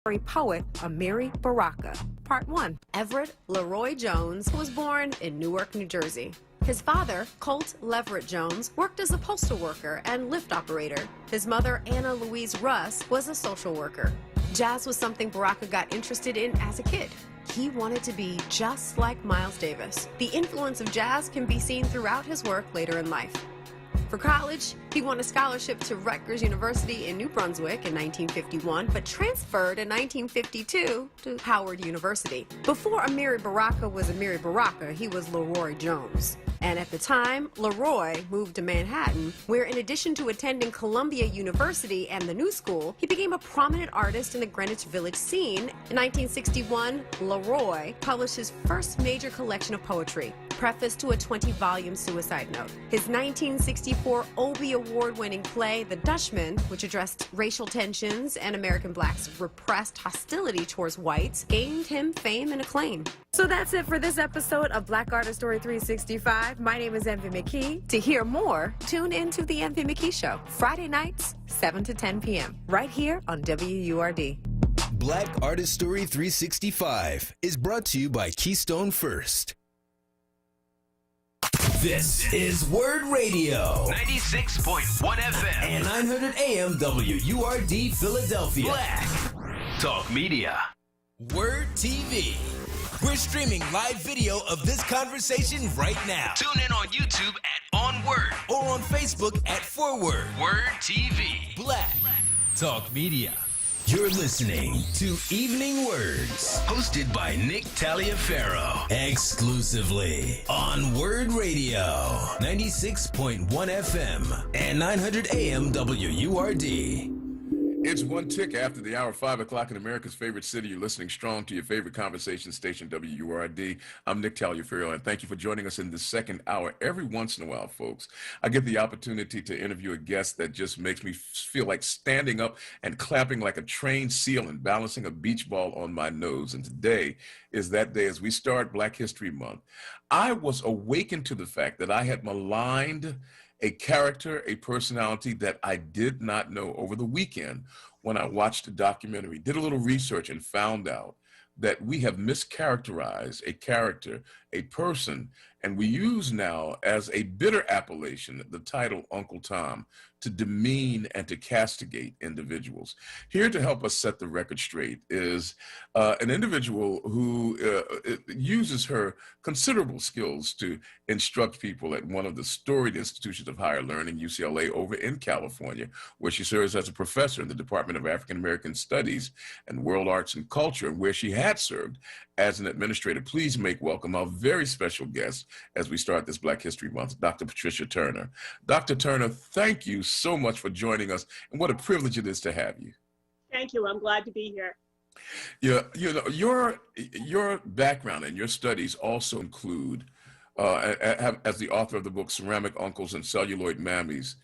poet Amiri Baraka. Part 1. Everett Leroy Jones was born in Newark, New Jersey. His father, Colt Leverett Jones, worked as a postal worker and lift operator. His mother, Anna Louise Russ, was a social worker. Jazz was something Baraka got interested in as a kid. He wanted to be just like Miles Davis. The influence of jazz can be seen throughout his work later in life. For college, he won a scholarship to Rutgers University in New Brunswick in 1951, but transferred in 1952 to Howard University. Before Amiri Baraka was Amiri Baraka, he was Leroy Jones. And at the time, Leroy moved to Manhattan, where in addition to attending Columbia University and the New School, he became a prominent artist in the Greenwich Village scene. In 1961, Leroy published his first major collection of poetry, preface to a 20-volume suicide note. His 1964 Obie Award-winning play, The Dutchman, which addressed racial tensions and American blacks' repressed hostility towards whites, gained him fame and acclaim. So that's it for this episode of Black Artist Story 365. My name is Envy McKee. To hear more, tune into The Envy McKee Show, Friday nights, 7 to 10 p.m., right here on WURD. Black Artist Story 365 is brought to you by Keystone First. This is WURD Radio, 96.1 FM and 900 AM WURD Philadelphia. Black Talk Media. WURD TV. We're streaming live video of this conversation right now. Tune in on YouTube at onWURD Or on Facebook at ForWord. WURD TV. Black Talk Media. You're listening to Evening Words, Hosted by Nick Taliaferro. exclusively on WURD Radio, 96.1 FM and 900 AM WURD. It's one tick after the hour, 5 o'clock in America's favorite city. You're listening strong to your favorite conversation station, WURD. I'm Nick Taliaferro, and thank you for joining us in the second hour. Every once in a while, folks, I get the opportunity to interview a guest that just makes me feel like standing up and clapping like a trained seal and balancing a beach ball on my nose. And today is that day as we start Black History Month. I was awakened to the fact that I had maligned a character, a personality that I did not know over the weekend when I watched a documentary, did a little research and found out that we have mischaracterized a character, a person, and we use now as a bitter appellation the title Uncle Tom to demean and to castigate individuals. Here to help us set the record straight is an individual who uses her considerable skills to instruct people at one of the storied institutions of higher learning, UCLA, over in California, where she serves as a professor in the Department of African American Studies and World Arts and Culture, and where she had served as an administrator. Please make welcome our very special guest as we start this Black History Month, Dr. Patricia Turner. Dr. Turner, thank you so much for joining us, and what a privilege it is to have you. Thank you. I'm glad to be here. Yeah, you know, your background and your studies also include, as the author of the book Ceramic Uncles and Celluloid Mammies,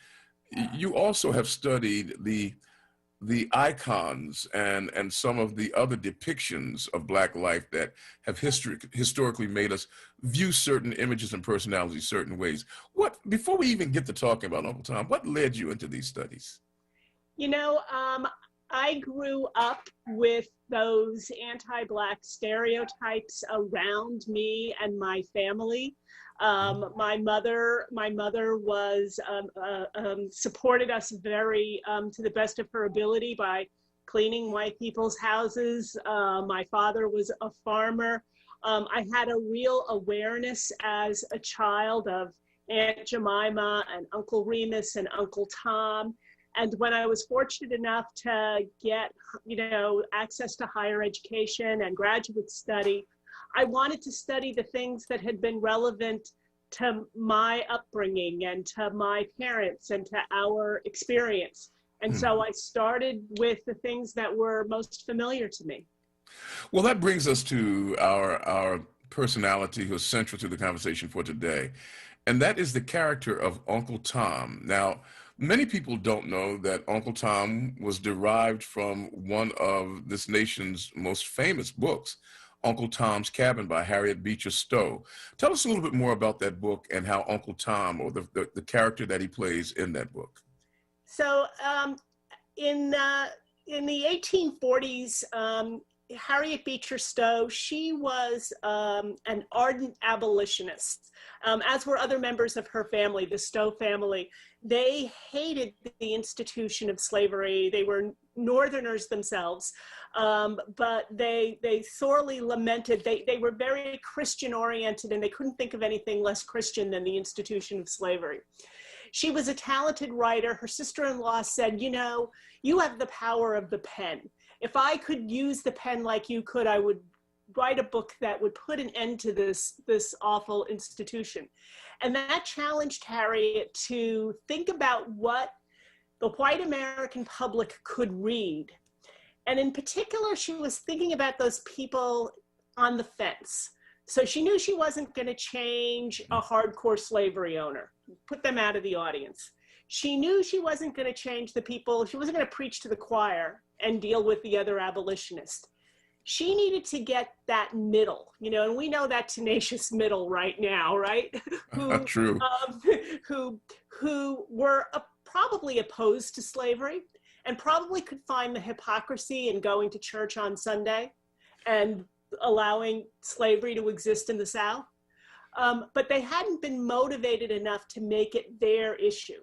you also have studied the icons and some of the other depictions of Black life that have historically made us view certain images and personalities certain ways. Before we even get to talking about Uncle Tom, what led you into these studies? You know, I grew up with those anti-Black stereotypes around me and my family. My mother was supported us very to the best of her ability by cleaning white people's houses. My father was a farmer. I had a real awareness as a child of Aunt Jemima and Uncle Remus and Uncle Tom. And when I was fortunate enough to get, access to higher education and graduate study, I wanted to study the things that had been relevant to my upbringing and to my parents and to our experience. And so I started with the things that were most familiar to me. Well, that brings us to our personality who's central to the conversation for today, and that is the character of Uncle Tom. Now, many people don't know that Uncle Tom was derived from one of this nation's most famous books, Uncle Tom's Cabin by Harriet Beecher Stowe. Tell us a little bit more about that book and how Uncle Tom, or the character that he plays in that book. So in in the 1840s, Harriet Beecher Stowe, she was an ardent abolitionist, as were other members of her family, the Stowe family. They hated the institution of slavery. They were Northerners themselves, but they sorely lamented. They were very Christian oriented, and they couldn't think of anything less Christian than the institution of slavery. She was a talented writer. Her sister-in-law said, you know, you have the power of the pen. If I could use the pen like you could, I would write a book that would put an end to this awful institution. And that challenged Harriet to think about what the white American public could read. And in particular, she was thinking about those people on the fence. So she knew she wasn't going to change a hardcore slavery owner, put them out of the audience. She knew she wasn't going to change the people, she wasn't going to preach to the choir and deal with the other abolitionists. She needed to get that middle, you know, and we know that tenacious middle right now, right? True. Who were probably opposed to slavery and probably could find the hypocrisy in going to church on Sunday and allowing slavery to exist in the South. But they hadn't been motivated enough to make it their issue.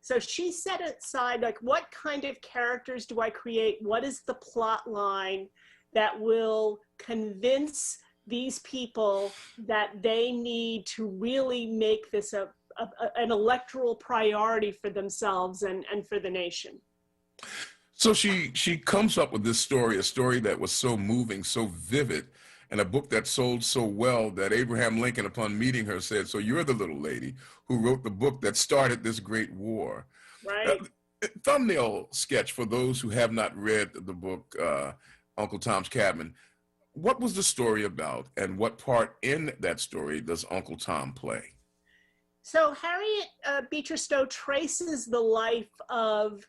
So she set aside, like, what kind of characters do I create? What is the plot line that will convince these people that they need to really make this an electoral priority for themselves and for the nation? So she comes up with this story, a story that was so moving, so vivid, and a book that sold so well that Abraham Lincoln, upon meeting her, said, so you're the little lady who wrote the book that started this great war. Right. Thumbnail sketch for those who have not read the book, Uncle Tom's Cabin. What was the story about, and what part in that story does Uncle Tom play? So Harriet Beecher Stowe traces the life of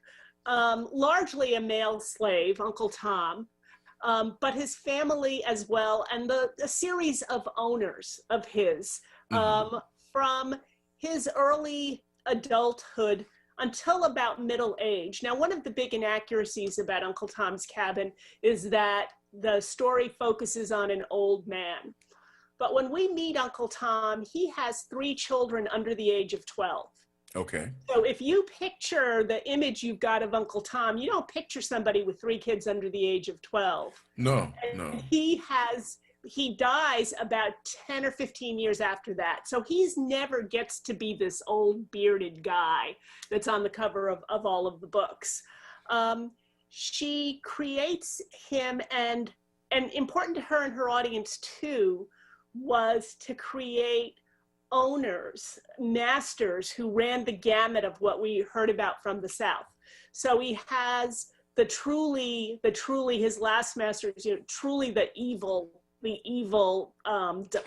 largely a male slave, Uncle Tom, but his family as well, and a series of owners of his, from his early adulthood until about middle age. Now, one of the big inaccuracies about Uncle Tom's Cabin is that the story focuses on an old man. But when we meet Uncle Tom, he has 3 children under the age of 12. Okay. So if you picture the image you've got of Uncle Tom, you don't picture somebody with 3 kids under the age of 12. No, and no. He dies about 10 or 15 years after that. So he's never gets to be this old bearded guy that's on the cover of all of the books. She creates him, and important to her and her audience too, was to create owners, masters who ran the gamut of what we heard about from the South. So he has the truly his last masters, you know, truly the evil,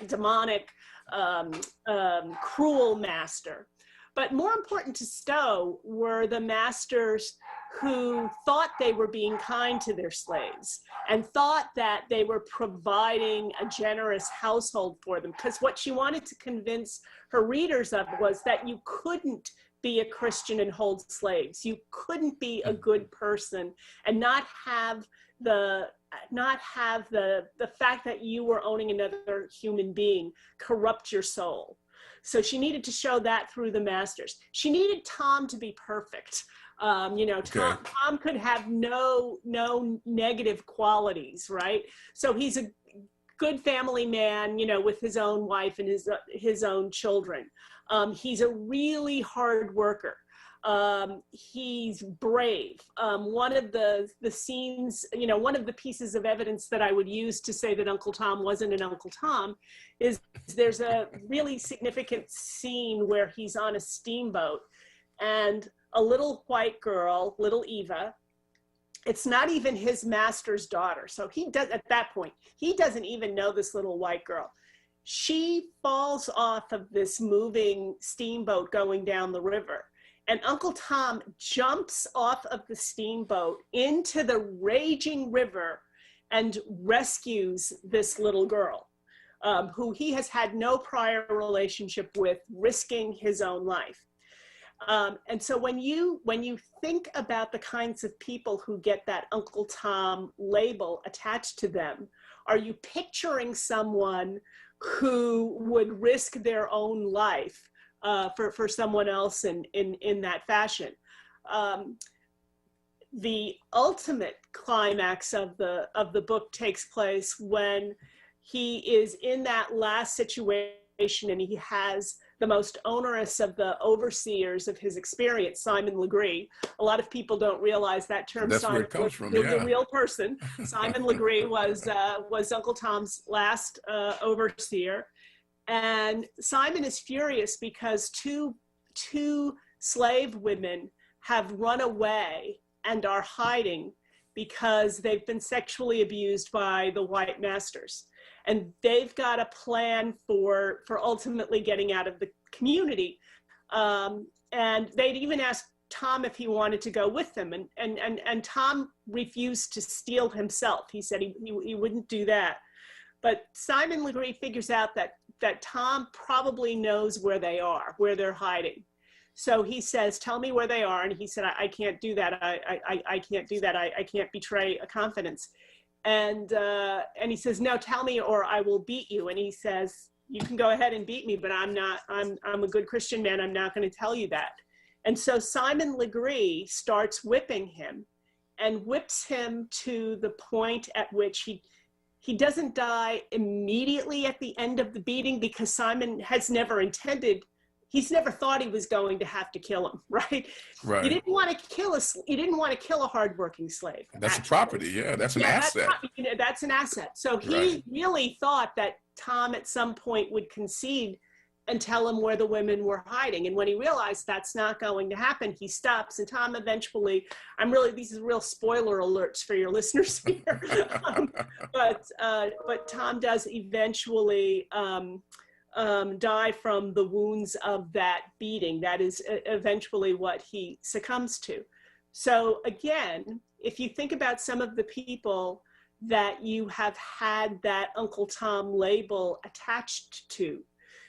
demonic, cruel master. But more important to Stowe were the masters who thought they were being kind to their slaves and thought that they were providing a generous household for them. Because what she wanted to convince her readers of was that you couldn't be a Christian and hold slaves. You couldn't be a good person and not have the fact that you were owning another human being corrupt your soul. So she needed to show that through the masters. She needed Tom to be perfect. You know, Tom could have no negative qualities, right? So he's a good family man, you know, with his own wife and his own children. He's a really hard worker. He's brave. One of the scenes, you know, one of the pieces of evidence that I would use to say that Uncle Tom wasn't an Uncle Tom is there's a really significant scene where he's on a steamboat and a little white girl, little Eva, it's not even his master's daughter. So at that point, he doesn't even know this little white girl. She falls off of this moving steamboat going down the river. And Uncle Tom jumps off of the steamboat into the raging river and rescues this little girl, who he has had no prior relationship with, risking his own life. And so when you think about the kinds of people who get that Uncle Tom label attached to them, are you picturing someone who would risk their own life for someone else in that fashion? The ultimate climax of the book takes place when he is in that last situation and he has the most onerous of the overseers of his experience, Simon Legree. A lot of people don't realize that term. That's Simon where it comes from, the yeah. real person. Simon Legree was Uncle Tom's last overseer. And Simon is furious because two slave women have run away and are hiding because they've been sexually abused by the white masters. And they've got a plan for ultimately getting out of the community. And they'd even asked Tom if he wanted to go with them. And Tom refused to steal himself. He said he wouldn't do that. But Simon Legree figures out that Tom probably knows where they are, where they're hiding. So he says, tell me where they are. And he said, I can't do that. I can't do that. I can't betray a confidence. And he says, no, tell me or I will beat you. And he says, you can go ahead and beat me, but I'm a good Christian man. I'm not going to tell you that. And so Simon Legree starts whipping him and whips him to the point at which he doesn't die immediately at the end of the beating, because Simon has never intended, he's never thought he was going to have to kill him, right? Right. You didn't want to kill a hardworking slave. That's actually. a property, yeah. That's an asset. That's an asset. So he really thought that Tom at some point would concede and tell him where the women were hiding. And when he realized that's not going to happen, he stops. And Tom eventually, these are real spoiler alerts for your listeners here. But Tom does eventually die from the wounds of that beating. That is eventually what he succumbs to. So again, if you think about some of the people that you have had that Uncle Tom label attached to,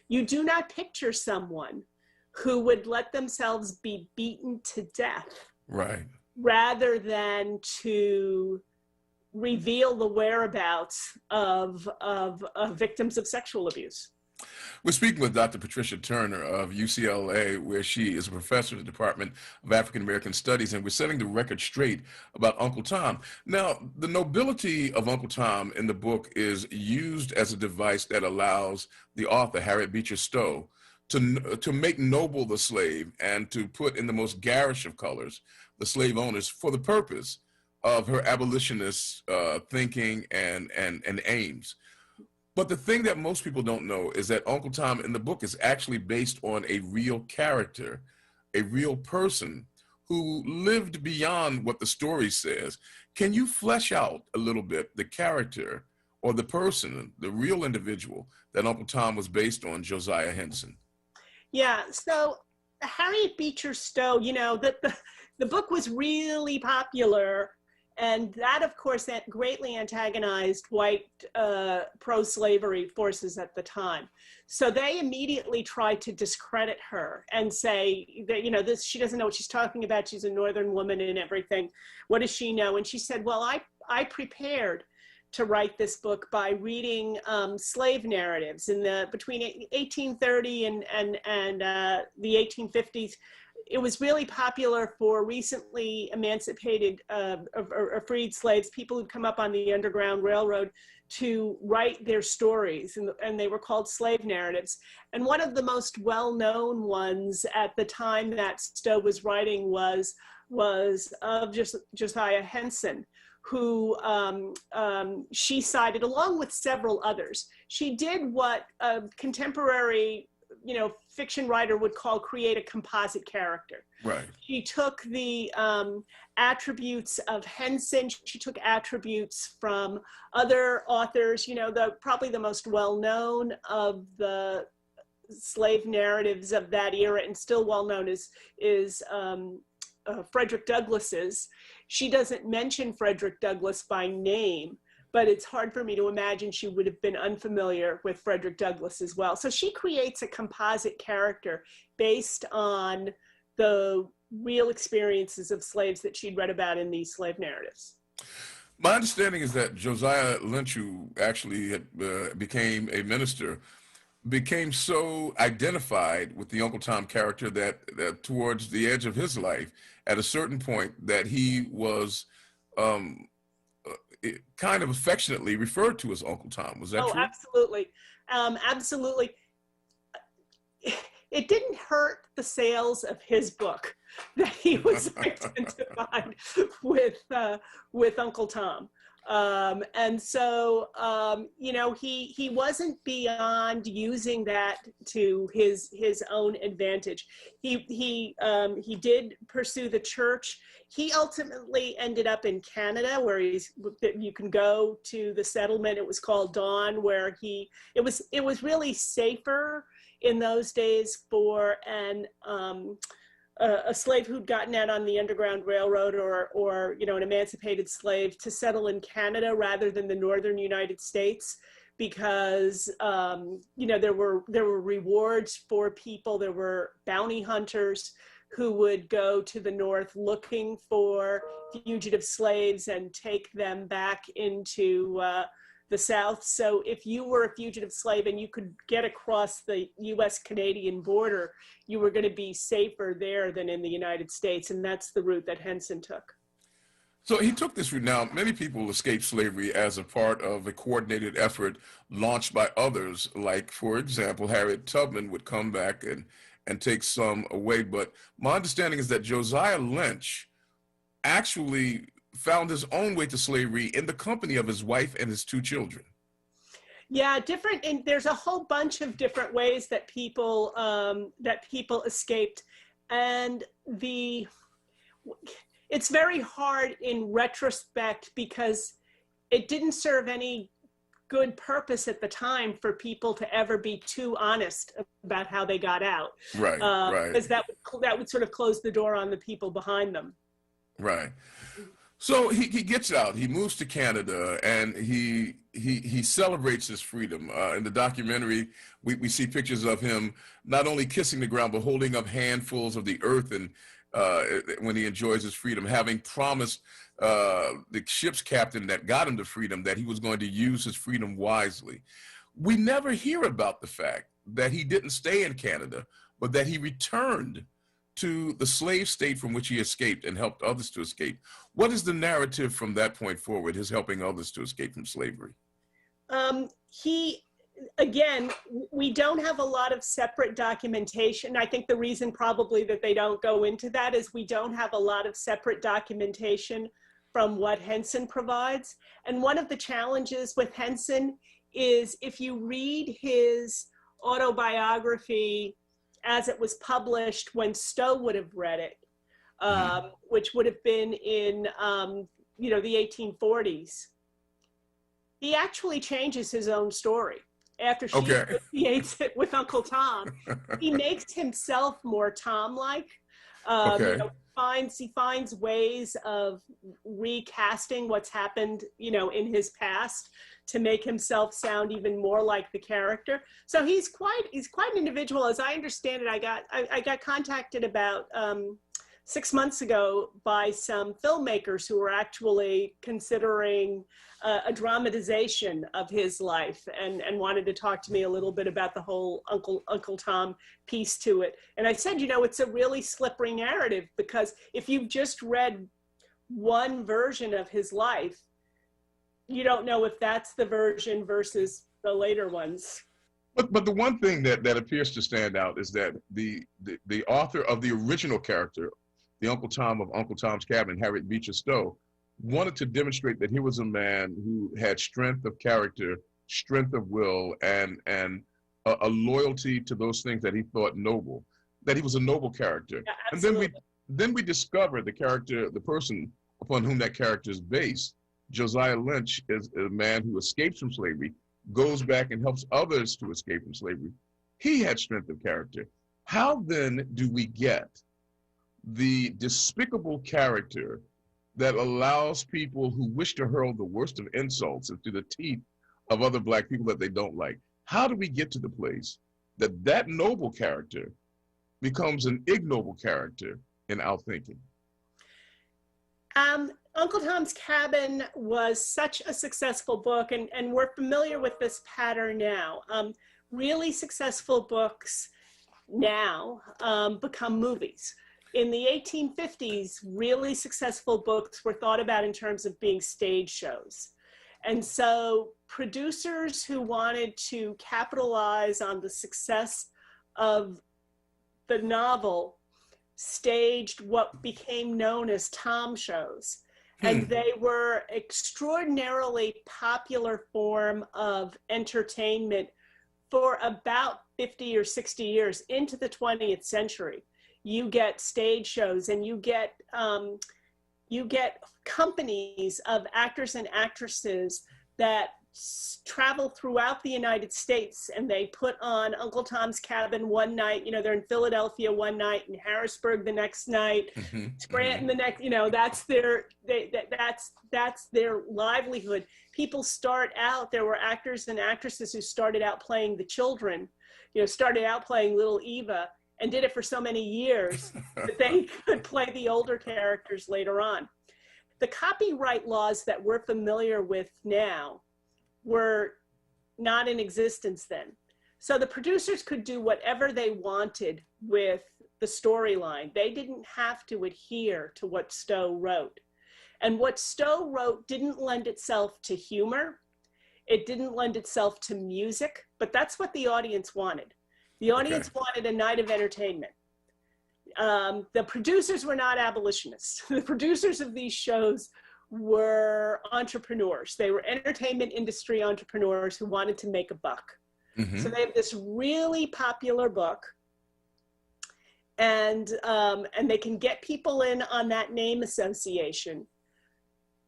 you do not picture someone who would let themselves be beaten to death, right, rather than to reveal the whereabouts of victims of sexual abuse. We're speaking with Dr. Patricia Turner of UCLA, where she is a professor in the Department of African American Studies, and we're setting the record straight about Uncle Tom. Now, the nobility of Uncle Tom in the book is used as a device that allows the author, Harriet Beecher Stowe, to make noble the slave and to put in the most garish of colors the slave owners for the purpose of her abolitionist thinking and aims. But the thing that most people don't know is that Uncle Tom in the book is actually based on a real character, a real person who lived beyond what the story says. Can you flesh out a little bit the character or the person, the real individual that Uncle Tom was based on, Josiah Henson? Yeah, so Harriet Beecher Stowe, the book was really popular. And that, of course, that greatly antagonized white pro-slavery forces at the time. So they immediately tried to discredit her and say that, she doesn't know what she's talking about. She's a Northern woman and everything. What does she know? And she said, well, I prepared to write this book by reading slave narratives between 1830 and the 1850s. It was really popular for recently emancipated or freed slaves, people who'd come up on the Underground Railroad, to write their stories, and they were called slave narratives. And one of the most well-known ones at the time that Stowe was writing was of Josiah Henson, who she cited along with several others. She did what a contemporary fiction writer would call create a composite character. Right. She took the attributes of Henson. She took attributes from other authors. Probably the most well-known of the slave narratives of that era, and still well-known, is Frederick Douglass's. She doesn't mention Frederick Douglass by name, but it's hard for me to imagine she would have been unfamiliar with Frederick Douglass as well. So she creates a composite character based on the real experiences of slaves that she'd read about in these slave narratives. My understanding is that Josiah Lynch, who actually became a minister, became so identified with the Uncle Tom character that towards the edge of his life, at a certain point, that he was kind of affectionately referred to as Uncle Tom. Was that true? Oh, absolutely. Absolutely. It didn't hurt the sales of his book that he was identified with Uncle Tom. And so, you know, he wasn't beyond using that to his own advantage. He did pursue the church. He ultimately ended up in Canada, where you can go to the settlement. It was called Dawn, where it was really safer in those days for a slave who'd gotten out on the Underground Railroad or you know, an emancipated slave to settle in Canada rather than the northern United States, because you know, there were rewards for people. There were bounty hunters who would go to the north looking for fugitive slaves and take them back into the South. So if you were a fugitive slave and you could get across the US-Canadian border, you were going to be safer there than in the United States. And that's the route that Henson took. So he took this route. Now, many people escaped slavery as a part of a coordinated effort launched by others, like, for example, Harriet Tubman would come back and take some away. But my understanding is that Josiah Lynch actually found his own way to slavery in the company of his wife and his 2 children. Yeah, and there's a whole bunch of different ways that people escaped, and it's very hard in retrospect because it didn't serve any good purpose at the time for people to ever be too honest about how they got out. Right, right. Because that would sort of close the door on the people behind them. Right. So he gets out, he moves to Canada, and he celebrates his freedom. In the documentary, we see pictures of him not only kissing the ground, but holding up handfuls of the earth, and when he enjoys his freedom, having promised the ship's captain that got him to freedom that he was going to use his freedom wisely. We never hear about the fact that he didn't stay in Canada, but that he returned to the slave state from which he escaped and helped others to escape. What is the narrative from that point forward, his helping others to escape from slavery? Again, we don't have a lot of separate documentation. I think the reason probably that they don't go into that is we don't have a lot of separate documentation from what Henson provides. And one of the challenges with Henson is if you read his autobiography as it was published when Stowe would have read it, which would have been in you know, the 1840s, he actually changes his own story. After she associates it with Uncle Tom, he makes himself more Tom-like. You know, he finds ways of recasting what's happened, you know, in his past to make himself sound even more like the character. So he's quite an individual. As I understand it, I got contacted about 6 months ago by some filmmakers who were actually considering a dramatization of his life and wanted to talk to me a little bit about the whole Uncle Tom piece to it. And I said, you know, it's a really slippery narrative because if you've just read one version of his life, you don't know if that's the version versus the later ones. But the one thing that appears to stand out is that the author of the original character, the Uncle Tom of Uncle Tom's Cabin, Harriet Beecher Stowe, wanted to demonstrate that he was a man who had strength of character, strength of will, and a loyalty to those things that he thought noble, that he was a noble character. Yeah, and then we discover the character, the person upon whom that character is based. Josiah Lynch is a man who escapes from slavery, goes back and helps others to escape from slavery. He had strength of character. How then do we get the despicable character that allows people who wish to hurl the worst of insults into the teeth of other Black people that they don't like? How do we get to the place that noble character becomes an ignoble character in our thinking? Uncle Tom's Cabin was such a successful book, and we're familiar with this pattern now. Really successful books now become movies. In the 1850s, really successful books were thought about in terms of being stage shows. And so producers who wanted to capitalize on the success of the novel staged what became known as Tom shows. And they were extraordinarily popular form of entertainment for about 50 or 60 years into the 20th century. You get stage shows, and you get companies of actors and actresses that travel throughout the United States, and they put on Uncle Tom's Cabin one night. You know, they're in Philadelphia one night, in Harrisburg the next night, Scranton the next. You know, that's their livelihood. People start out. There were actors and actresses who started out playing the children. You know, started out playing Little Eva, and did it for so many years that they could play the older characters later on. The copyright laws that we're familiar with now were not in existence then. So the producers could do whatever they wanted with the storyline. They didn't have to adhere to what Stowe wrote. And what Stowe wrote didn't lend itself to humor. It didn't lend itself to music, but that's what the audience wanted. The audience wanted a night of entertainment. The producers were not abolitionists. The producers of these shows were entrepreneurs. They were entertainment industry entrepreneurs who wanted to make a buck. So they have this really popular book, and they can get people in on that name association,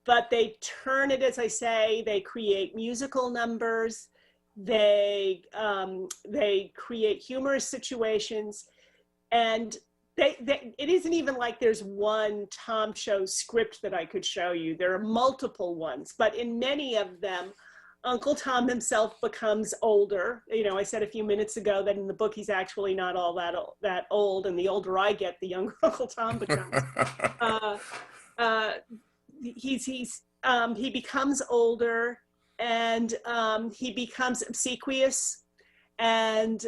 but they turn it, as I say, they create musical numbers, they create humorous situations, and it isn't even like there's one Tom show script that I could show you. There are multiple ones, but in many of them, Uncle Tom himself becomes older. You know, I said a few minutes ago that in the book he's actually not all that old, and the older I get, the younger Uncle Tom becomes. He becomes older, and he becomes obsequious, and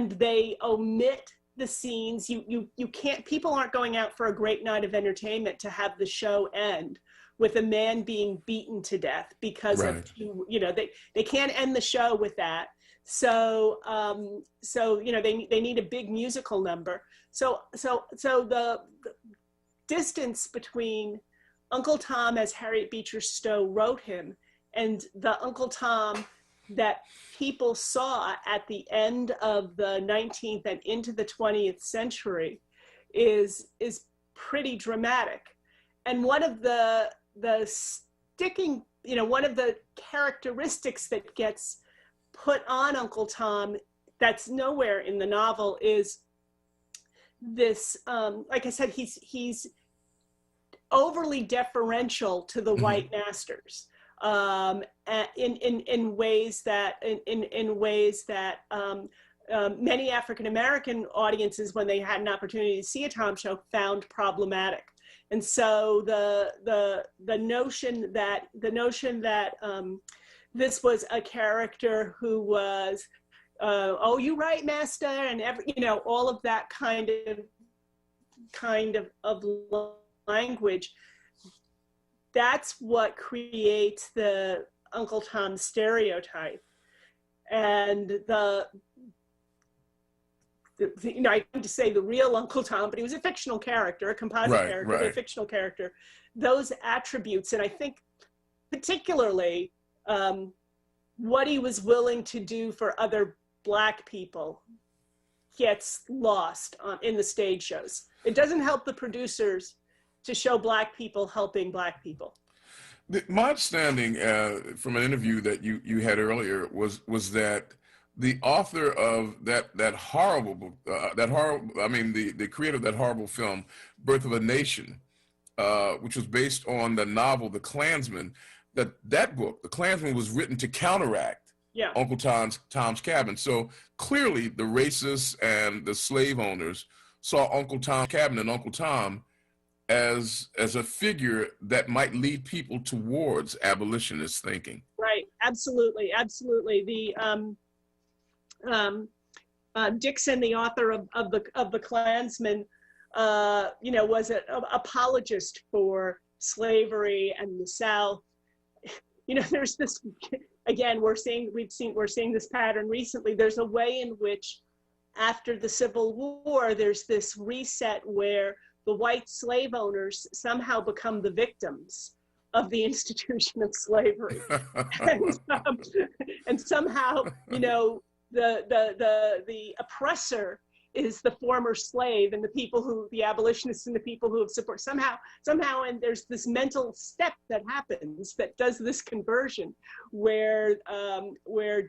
they omit the scenes. You can't, people aren't going out for a great night of entertainment to have the show end with a man being beaten to death because of, you know, they can't end the show with that. So you know, they need a big musical number. So the distance between Uncle Tom as Harriet Beecher Stowe wrote him and the Uncle Tom that people saw at the end of the 19th and into the 20th century is pretty dramatic. And one of the sticking, you know, one of the characteristics that gets put on Uncle Tom that's nowhere in the novel is this, like I said, he's overly deferential to the white masters. In ways that many African American audiences, when they had an opportunity to see a Tom show, found problematic. And so the notion that this was a character who was oh, you right, master, and you know, all of that kind of language. That's what creates the Uncle Tom stereotype. And you know, I need to say the real Uncle Tom, but he was a fictional character, a composite character, but a fictional character. Those attributes, and I think particularly what he was willing to do for other Black people gets lost in the stage shows. It doesn't help the producers to show Black people helping Black people. My understanding from an interview that you had earlier was that the author of that horrible book, the creator of that horrible film, Birth of a Nation, which was based on the novel The Klansman, that book, The Klansman, was written to counteract Yeah. Uncle Tom's Cabin. So clearly the racists and the slave owners saw Uncle Tom's Cabin and Uncle Tom as a figure that might lead people towards abolitionist thinking. Right. Absolutely. Absolutely. The Dixon, the author of the Klansman, was an apologist for slavery and the South. There's this, again, we're seeing this pattern recently. There's a way in which after the Civil War, there's this reset where the white slave owners somehow become the victims of the institution of slavery. and somehow, the oppressor is the former slave, and the abolitionists and the people who have support somehow, and there's this mental step that happens that does this conversion where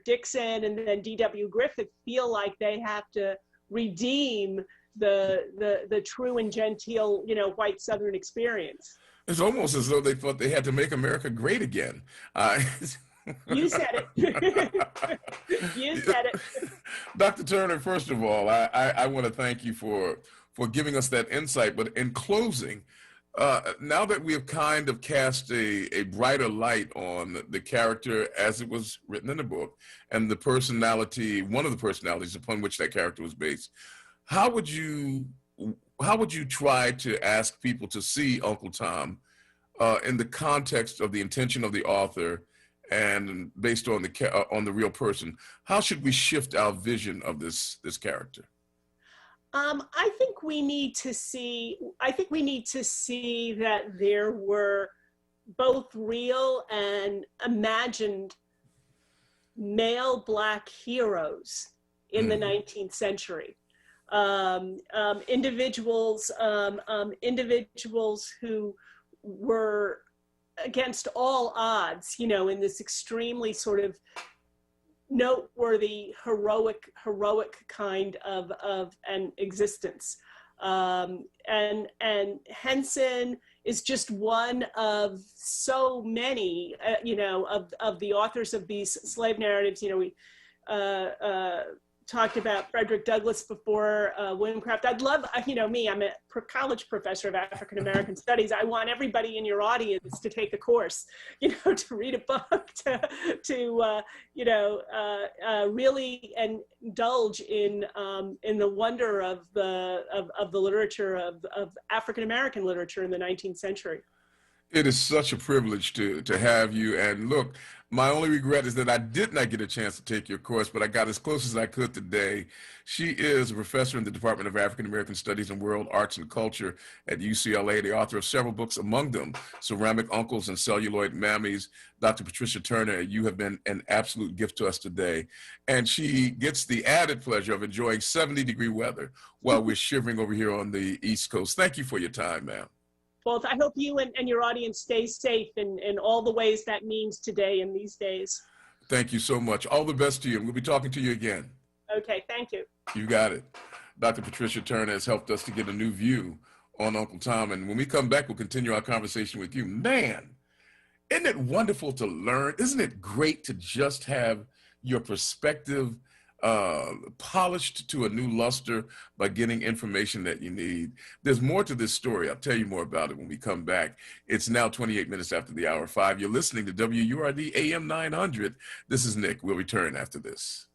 Dixon and then D.W. Griffith feel like they have to redeem the true and genteel, white Southern experience. It's almost as though they thought they had to make America great again. You said it. You said it. Dr. Turner, first of all, I want to thank you for giving us that insight. But in closing, now that we have kind of cast a brighter light on the character as it was written in the book and the personality, one of the personalities upon which that character was based, how would you try to ask people to see Uncle Tom in the context of the intention of the author and based on the real person? How should we shift our vision of this character? I think we need to see that there were both real and imagined male Black heroes in the 19th century. Individuals who were against all odds, in this extremely sort of noteworthy, heroic kind of an existence. And Henson is just one of so many, of the authors of these slave narratives. We talked about Frederick Douglass before, William Craft. I'd love, me, I'm a college professor of African American studies. I want everybody in your audience to take a course, to read a book, to really indulge in the wonder of the literature of African American literature in the 19th century. It is such a privilege to have you. And look, my only regret is that I did not get a chance to take your course, but I got as close as I could today. She is a professor in the Department of African American Studies and World Arts and Culture at UCLA, the author of several books, among them Ceramic Uncles and Celluloid Mammies. Dr. Patricia Turner, you have been an absolute gift to us today. And she gets the added pleasure of enjoying 70-degree weather while we're shivering over here on the East Coast. Thank you for your time, ma'am. Well, I hope you and your audience stay safe in all the ways that means today and these days. Thank you so much. All the best to you. We'll be talking to you again. Okay, thank you. You got it. Dr. Patricia Turner has helped us to get a new view on Uncle Tom. And when we come back, we'll continue our conversation with you. Man, isn't it wonderful to learn? Isn't it great to just have your perspective polished to a new luster by getting information that you need? There's more to this story. I'll tell you more about it when we come back. It's now 28 minutes after the hour 5. You're listening to WURD AM 900. This is Nick. We'll return after this.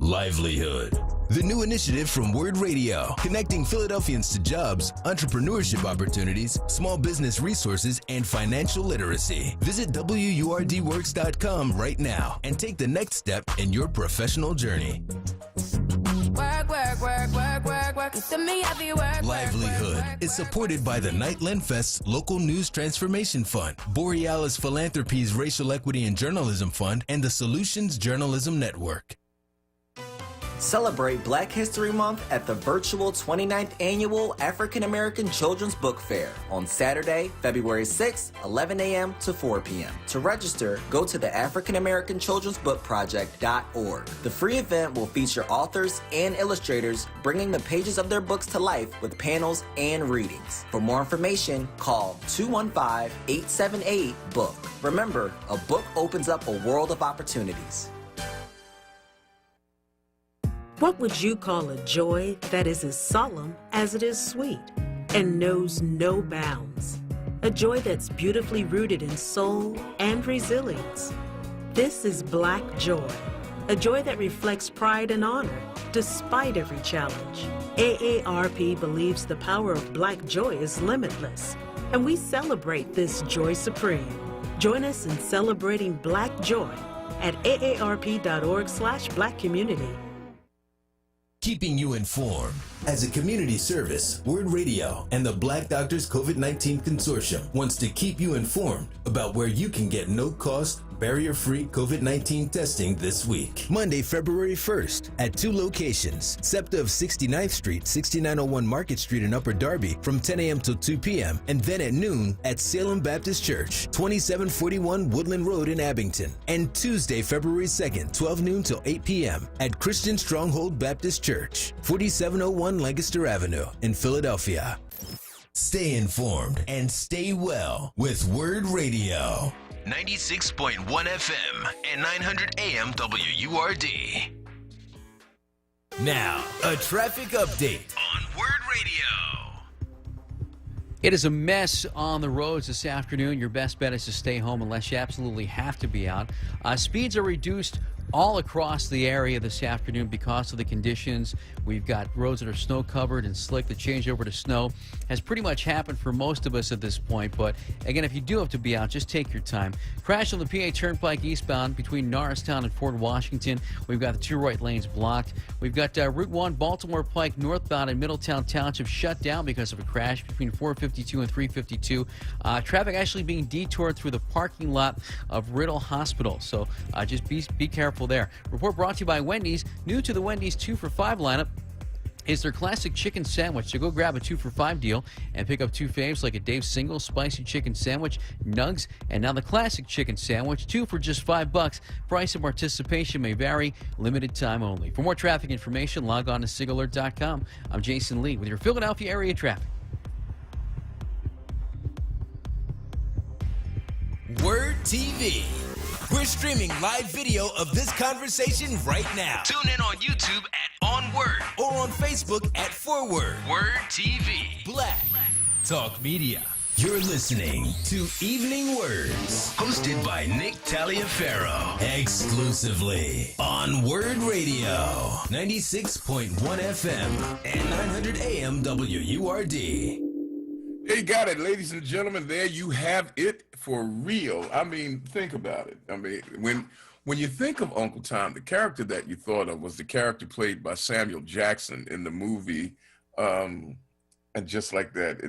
Livelihood, the new initiative from WURD Radio, connecting Philadelphians to jobs, entrepreneurship opportunities, small business resources, and financial literacy. Visit WURDworks.com right now and take the next step in your professional journey. Livelihood is supported by the Nightland Fest's Local News Transformation Fund, Borealis Philanthropies Racial Equity and Journalism Fund, and the Solutions Journalism Network. Celebrate Black History Month at the virtual 29th Annual African American Children's Book Fair on Saturday, February 6th, 11 a.m. to 4 p.m. To register, go to the AfricanAmericanChildren'sBookProject.org. The free event will feature authors and illustrators bringing the pages of their books to life with panels and readings. For more information, call 215-878-BOOK. Remember, a book opens up a world of opportunities. What would you call a joy that is as solemn as it is sweet and knows no bounds? A joy that's beautifully rooted in soul and resilience. This is Black joy, a joy that reflects pride and honor despite every challenge. AARP believes the power of Black joy is limitless, and we celebrate this joy supreme. Join us in celebrating Black joy at aarp.org/blackcommunity. Keeping you informed. As a community service, WURD Radio and the Black Doctors COVID-19 Consortium wants to keep you informed about where you can get no-cost, barrier-free COVID-19 testing this week. Monday, February 1st, at 2 locations, SEPTA of 69th Street, 6901 Market Street in Upper Darby from 10 a.m. till 2 p.m., and then at noon at Salem Baptist Church, 2741 Woodland Road in Abington. And Tuesday, February 2nd, 12 noon till 8 p.m. at Christian Stronghold Baptist Church, 4701 Lancaster Avenue in Philadelphia. Stay informed and stay well with WURD Radio. 96.1 FM and 900 AM WURD. Now, a traffic update On WURD Radio. It is a mess on the roads this afternoon. Your best bet is to stay home unless you absolutely have to be out. Speeds are reduced all across the area this afternoon because of the conditions. We've got roads that are snow covered and slick. The change over to snow has pretty much happened for most of us at this point. But again, if you do have to be out, just take your time. Crash on the PA Turnpike eastbound between Norristown and Fort Washington. We've got the 2 right lanes blocked. We've got Route 1 Baltimore Pike northbound in Middletown Township shut down because of a crash between 452 and 352. Traffic actually being detoured through the parking lot of Riddle Hospital. So just be careful there. Report brought to you by Wendy's. New to the Wendy's 2 for $5 lineup is their classic chicken sandwich. So go grab a 2 for $5 deal and pick up 2 faves like a Dave's single spicy chicken sandwich, nugs, and now the classic chicken sandwich, 2 for just $5. Price and participation may vary. Limited time only. For more traffic information, log on to sigalert.com. I'm Jason Lee with your Philadelphia area traffic. WURD TV. We're streaming live video of this conversation right now. Tune in on YouTube at onWURD. Or on Facebook at ForWord. WURD TV. Black Talk Media. You're listening to Evening Words. Hosted by Nick Taliaferro. Exclusively on WURD Radio. 96.1 FM and 900 AM WURD. Hey, got it, ladies and gentlemen. There you have it for real. I mean, think about it. I mean, when you think of Uncle Tom, the character that you thought of was the character played by Samuel Jackson in the movie, and just like that,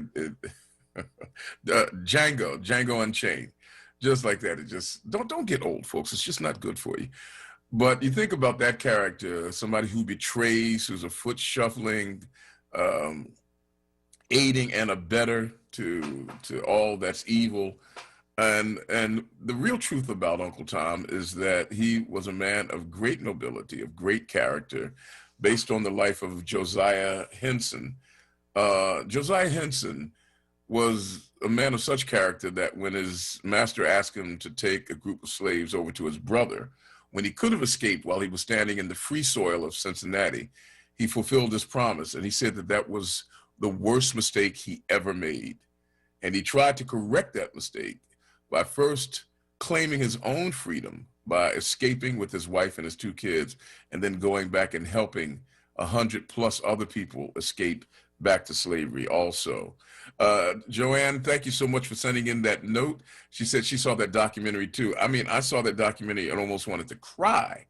Django Unchained, just like that. It just don't get old, folks. It's just not good for you. But you think about that character, somebody who betrays, who's a foot shuffling, aiding and abettor to all that's evil. And the real truth about Uncle Tom is that he was a man of great nobility, of great character, based on the life of Josiah Henson. Josiah Henson was a man of such character that when his master asked him to take a group of slaves over to his brother, when he could have escaped while he was standing in the free soil of Cincinnati, he fulfilled his promise. And he said that that was the worst mistake he ever made. And he tried to correct that mistake by first claiming his own freedom by escaping with his wife and his 2 kids, and then going back and helping 100+ other people escape back to slavery also. Joanne, thank you so much for sending in that note. She said she saw that documentary too. I mean, I saw that documentary and almost wanted to cry.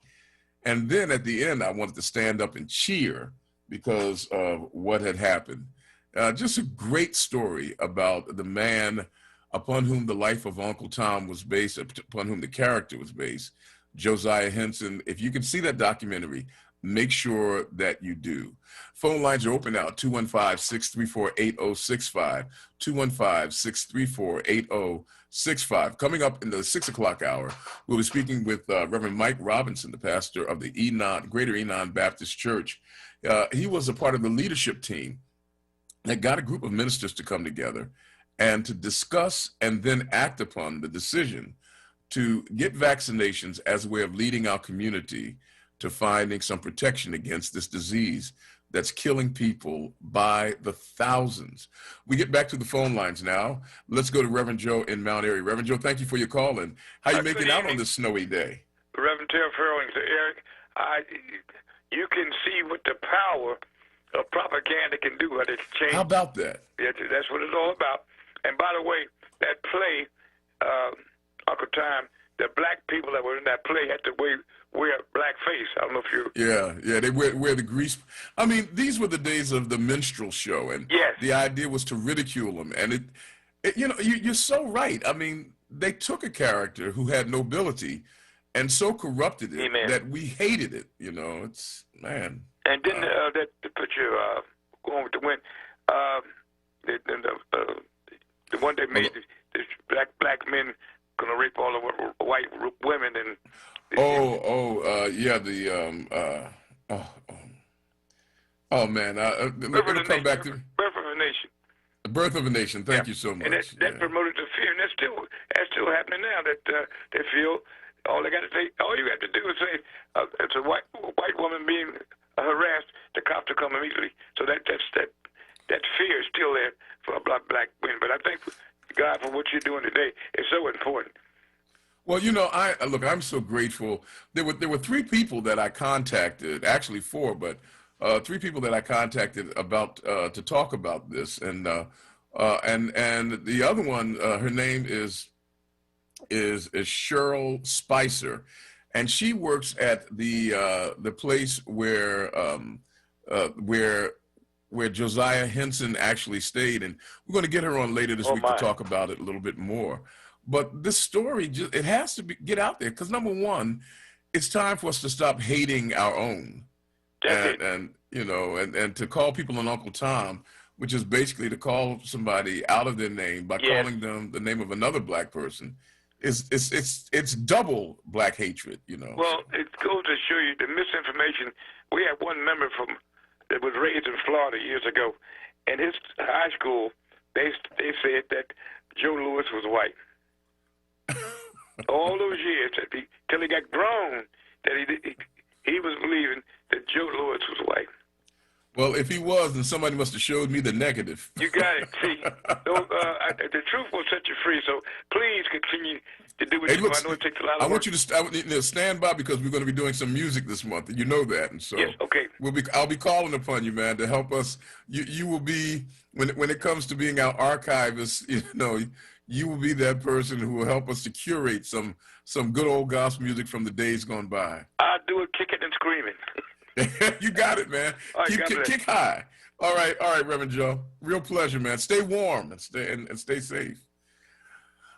And then at the end, I wanted to stand up and cheer because of what had happened. Just a great story about the man upon whom the life of Uncle Tom was based, upon whom the character was based, Josiah Henson. If you can see that documentary, make sure that you do. Phone lines are open now, 215-634-8065, 215-634-8065. Coming up in the 6 o'clock hour, we'll be speaking with Reverend Mike Robinson, the pastor of the Greater Enon Baptist Church. He was a part of the leadership team that got a group of ministers to come together and to discuss and then act upon the decision to get vaccinations as a way of leading our community to finding some protection against this disease that's killing people by the thousands. We get back to the phone lines now. Let's go to Reverend Joe in Mount Airy. Reverend Joe, thank you for your call. And how you making out on this snowy day? Reverend Terry Farrell and Eric, you can see what the power of propaganda can do. How about that? That's what it's all about. And by the way, that play, Uncle Time, the black people that were in that play had to wear blackface. I don't know if you. Yeah, they wear the grease. I mean, these were the days of the minstrel show, and yes, the idea was to ridicule them. And you're so right. I mean, they took a character who had nobility and so corrupted it that we hated it. It's man. And then that picture going with the wind, the one that made the black men gonna rape all the white women and. Oh man, it'll come back to Birth of a Nation. The Birth of a Nation. Thank you so much. And that promoted the fear, and that's still happening now. That they feel all you have to do is say it's a white woman being harassed, the cops will come immediately. So that fear is still there for black women. But I thank God for what you're doing today. It's so important. Well, I'm so grateful. There were 3 people that I contacted, actually 4, but 3 people that I contacted about to talk about this, and the other one, her name is Cheryl Spicer, and she works at the place where Josiah Henson actually stayed, and we're going to get her on later this week to talk about it a little bit more. But this story, it has to get out there because, number one, it's time for us to stop hating our own, and to call people an Uncle Tom, which is basically to call somebody out of their name by calling them the name of another black person. It's double black hatred, Well, it goes to show you the misinformation. We had one member that was raised in Florida years ago, and his high school, they said that Joe Louis was white. All those years, till he got grown, that he was believing that Joe Louis was white. Well, if he was, then somebody must have showed me the negative. You got it. See, the truth will set you free. So please continue to do what you do. I know it takes a lot of work. I want you to stand by because we're going to be doing some music this month, and you know that. And so yes, okay. I'll be calling upon you, man, to help us. You will be when it comes to being our archivist. You will be that person who will help us to curate some good old gospel music from the days gone by. I'll do it kicking and screaming. You got it, man. Kick high. All right, Reverend Joe. Real pleasure, man. Stay warm and stay safe.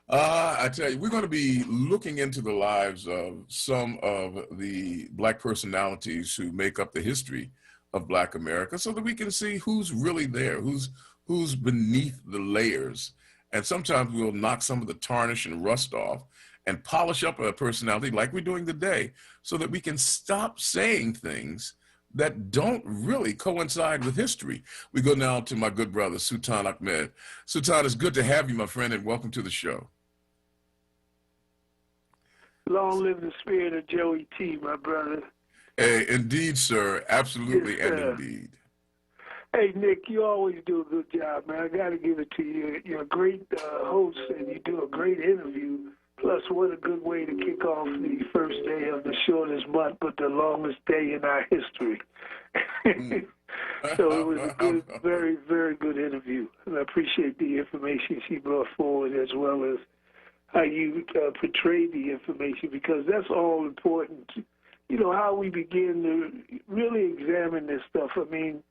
I tell you, we're going to be looking into the lives of some of the black personalities who make up the history of Black America, so that we can see who's really there, who's beneath the layers. And sometimes we'll knock some of the tarnish and rust off and polish up a personality like we're doing today, so that we can stop saying things that don't really coincide with history. We go now to my good brother, Sultan Ahmed. Sultan, it's good to have you, my friend, and welcome to the show. Long live the spirit of Joey T, my brother. Hey, indeed, sir. Absolutely, yes, and indeed. Hey, Nick, you always do a good job, man. I got to give it to you. You're a great host, and you do a great interview. Plus, what a good way to kick off the first day of the shortest month, but the longest day in our history. So it was a good, very, very good interview. And I appreciate the information she brought forward, as well as how you portrayed the information, because that's all important. How we begin to really examine this stuff. I mean,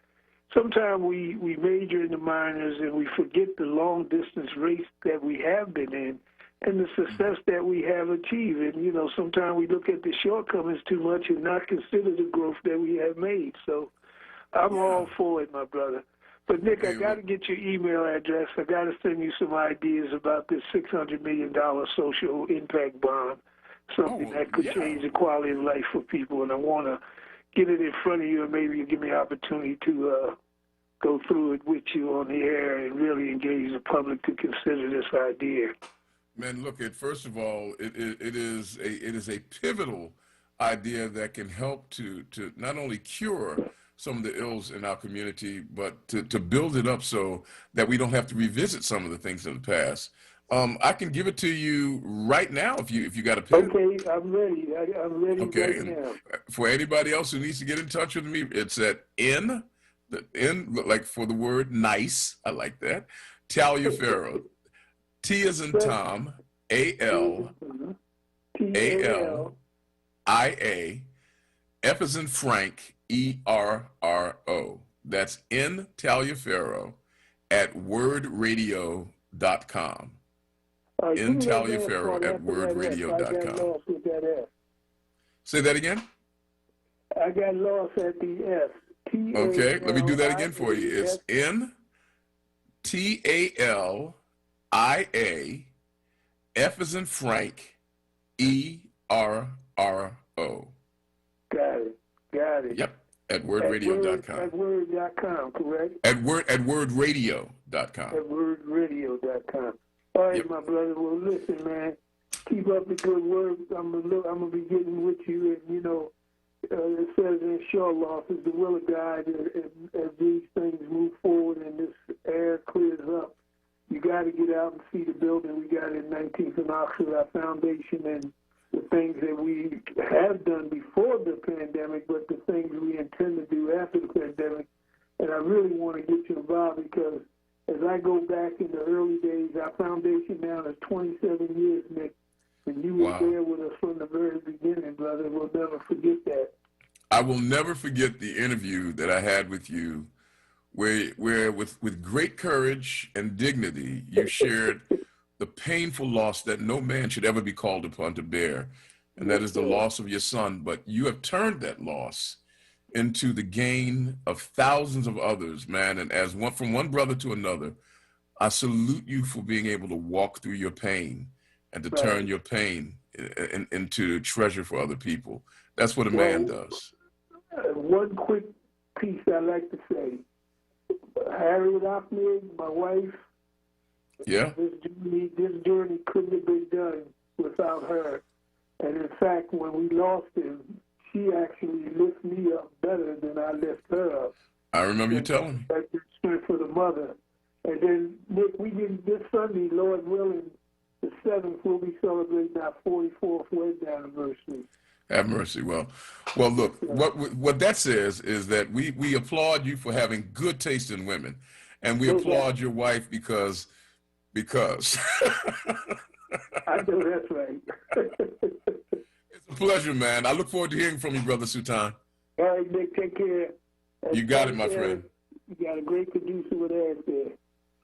sometimes we major in the minors and we forget the long-distance race that we have been in, and the success that we have achieved. And, you know, sometimes we look at the shortcomings too much and not consider the growth that we have made. So I'm all for it, my brother. But, Nick, I got to get your email address. I got to send you some ideas about this $600 million social impact bond, something that could change the quality of life for people. And I want to get it in front of you, and maybe you give me an opportunity to go through it with you on the air and really engage the public to consider this idea. Man, look, first of all, it is a pivotal idea that can help to not only cure some of the ills in our community, but to build it up so that we don't have to revisit some of the things in the past. I can give it to you right now if you got a pen. Okay, I'm ready. I'm ready right now. For anybody else who needs to get in touch with me, it's at N, like for the word nice. I like that. Taliaferro. T as in Tom, A-L-A-L-I-A, F as in Frank, E-R-R-O. That's N Taliaferro at wordradio.com. N Taliaferro at wordradio.com. Say that again? I got lost at the F. Okay, let me do that again for you. It's N T-A-L-I-A, F as in Frank, E-R-R-O. Got it. Yep, at wordradio.com. At word.com, correct? At wordradio.com. At wordradio.com. All right, my brother. Well, listen, man. Keep up the good work. I'm gonna be getting with you, and you know, it says inshallah, it's the will of God as these things move forward and this air clears up. You got to get out and see the building we got in 19th and Oxford, our foundation, and the things that we have done before the pandemic, but the things we intend to do after the pandemic. And I really want to get you involved because as I go back in the early days, our foundation now is 27 years, Nick. And you were there with us from the very beginning, brother. We'll never forget that. I will never forget the interview that I had with you where with great courage and dignity, you shared the painful loss that no man should ever be called upon to bear, and that is the loss of your son. But you have turned that loss into the gain of thousands of others, man. And as from one brother to another, I salute you for being able to walk through your pain and to turn your pain into treasure for other people. That's what a man does. One quick piece I like to say. Harriet Ahmed, my wife, this journey couldn't have been done without her. And in fact, when we lost him, she actually lifted me up better than I lifted her up. I remember you telling me. That's strength for the mother. And then, Nick, this Sunday, Lord willing, the 7th, we'll be celebrating our 44th wedding anniversary. Have mercy. Well, look, what that says is that we applaud you for having good taste in women, and we applaud your wife because. I know that's right. It's a pleasure, man. I look forward to hearing from you, Brother Sultan. All right, Nick, take care. You got it, my friend. You got a great producer with Eric there.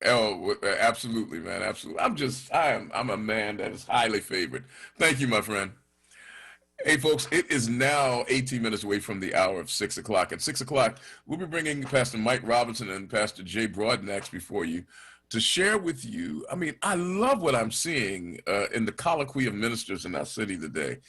Oh, absolutely, man. Absolutely. I'm a man that is highly favored. Thank you, my friend. Hey, folks, it is now 18 minutes away from the hour of 6 o'clock. At 6 o'clock, we'll be bringing Pastor Mike Robinson and Pastor Jay Broadnax before you to share with you. I mean, I love what I'm seeing in the colloquy of ministers in our city today.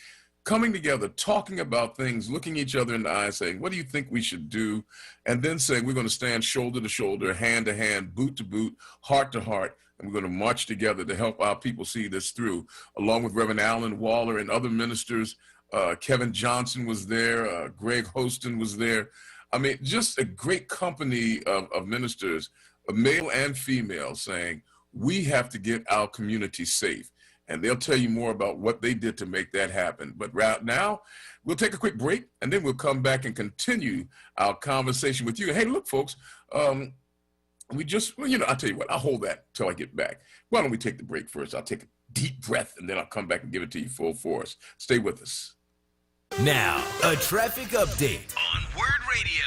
Coming together, talking about things, looking each other in the eye, saying, what do you think we should do? And then saying, we're going to stand shoulder to shoulder, hand to hand, boot to boot, heart to heart, and we're going to march together to help our people see this through, along with Reverend Alan Waller and other ministers. Kevin Johnson was there. Greg Hostin was there. I mean, just a great company of ministers, male and female, saying, we have to get our community safe. And they'll tell you more about what they did to make that happen. But right now, we'll take a quick break, and then we'll come back and continue our conversation with you. Hey, look, folks, I'll tell you what, I'll hold that till I get back. Why don't we take the break first? I'll take a deep breath, and then I'll come back and give it to you full force. Stay with us. Now, a traffic update on WURD Radio.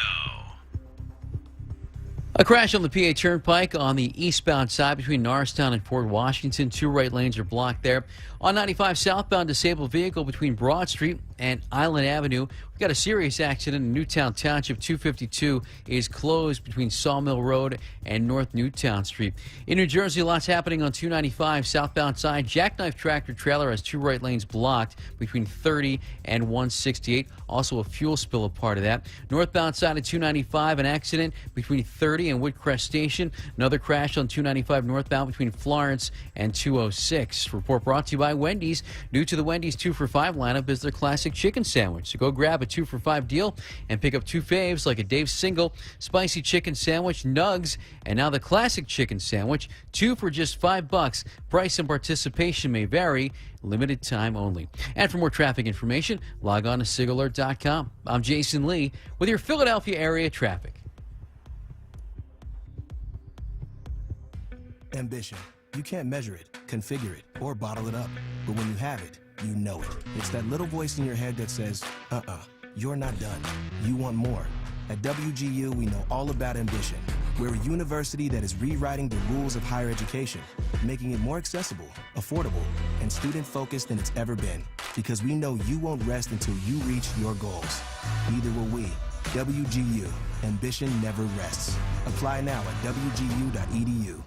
A crash on the PA Turnpike on the eastbound side between Norristown and Fort Washington. 2 right lanes are blocked there. On 95 southbound, disabled vehicle between Broad Street and Island Avenue. We've got a serious accident in Newtown Township. 252 is closed between Sawmill Road and North Newtown Street. In New Jersey, lots happening on 295 southbound side. Jackknife tractor trailer has 2 right lanes blocked between 30 and 168. Also a fuel spill a part of that. Northbound side of 295, an accident between 30 and Woodcrest Station. Another crash on 295 northbound between Florence and 206. Report brought to you by Wendy's. New to the Wendy's 2 for $5 lineup is their classic chicken sandwich. So go grab a 2 for $5 deal and pick up 2 faves like a Dave's Single, spicy chicken sandwich, nugs, and now the classic chicken sandwich. 2 for just $5. Price and participation may vary. Limited time only. And for more traffic information, log on to sigalert.com. I'm Jason Lee with your Philadelphia area traffic. Ambition. You can't measure it, configure it, or bottle it up. But when you have it, you know it. It's that little voice in your head that says, you're not done. You want more. At WGU, we know all about ambition. We're a university that is rewriting the rules of higher education, making it more accessible, affordable, and student-focused than it's ever been. Because we know you won't rest until you reach your goals. Neither will we. WGU. Ambition never rests. Apply now at wgu.edu.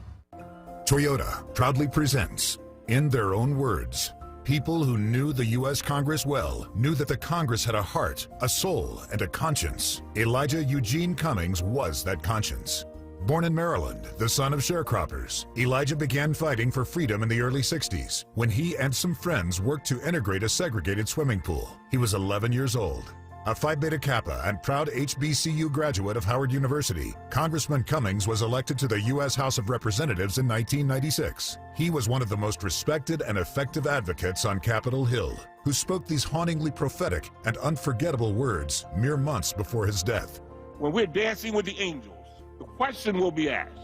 Toyota proudly presents, in their own words, people who knew the U.S. Congress well knew that the Congress had a heart, a soul, and a conscience. Elijah Eugene Cummings was that conscience. Born in Maryland, the son of sharecroppers, Elijah began fighting for freedom in the early 60s when he and some friends worked to integrate a segregated swimming pool. He was 11 years old. A Phi Beta Kappa and proud HBCU graduate of Howard University, Congressman Cummings was elected to the U.S. House of Representatives in 1996. He was one of the most respected and effective advocates on Capitol Hill, who spoke these hauntingly prophetic and unforgettable words mere months before his death. When we're dancing with the angels, the question will be asked,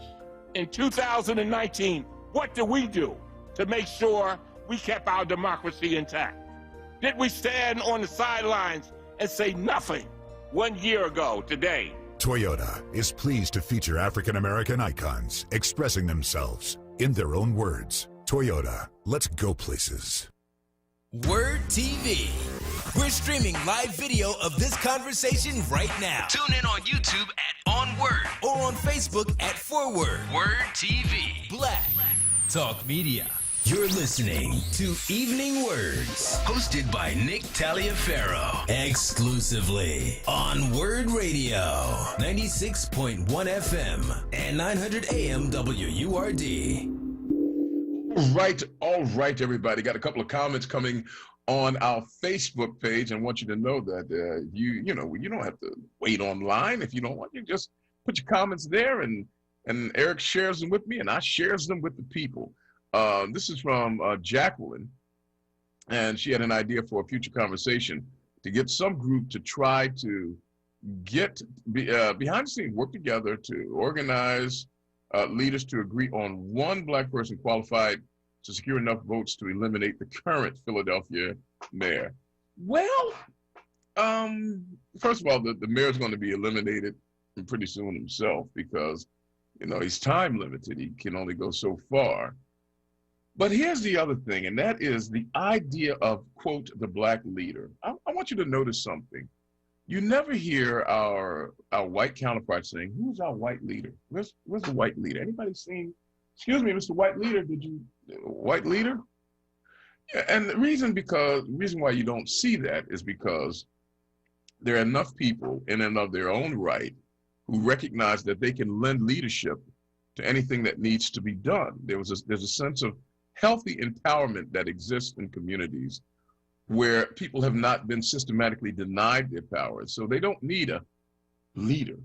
in 2019, what did we do to make sure we kept our democracy intact? Did we stand on the sidelines and say nothing 1 year ago today? Toyota is pleased to feature African-American icons expressing themselves in their own words. Toyota, let's go places. WURD TV. We're streaming live video of this conversation right now. Tune in on YouTube at onWURD Or on Facebook at Forward. WURD TV. Black Talk Media. You're listening to Evening Words, Hosted by Nick Taliaferro. exclusively on WURD Radio, 96.1 FM and 900 AM WURD. All right, everybody. Got a couple of comments coming on our Facebook page. I want you to know that you don't have to wait online. If you don't want, you just put your comments there, and Eric shares them with me, and I shares them with the people. This is from Jacqueline, and she had an idea for a future conversation to get some group to try to get behind the scenes, work together to organize leaders to agree on one Black person qualified to secure enough votes to eliminate the current Philadelphia mayor. Well, first of all, the mayor is going to be eliminated pretty soon himself because, he's time limited. He can only go so far. But here's the other thing, and that is the idea of, quote, the Black leader. I want you to notice something. You never hear our white counterparts saying, who's our white leader? Where's the white leader? Anybody seen, excuse me, Mr. White Leader, white leader? Yeah, and the reason why you don't see that is because there are enough people in and of their own right who recognize that they can lend leadership to anything that needs to be done. There's a sense of healthy empowerment that exists in communities where people have not been systematically denied their powers. So they don't need a leader.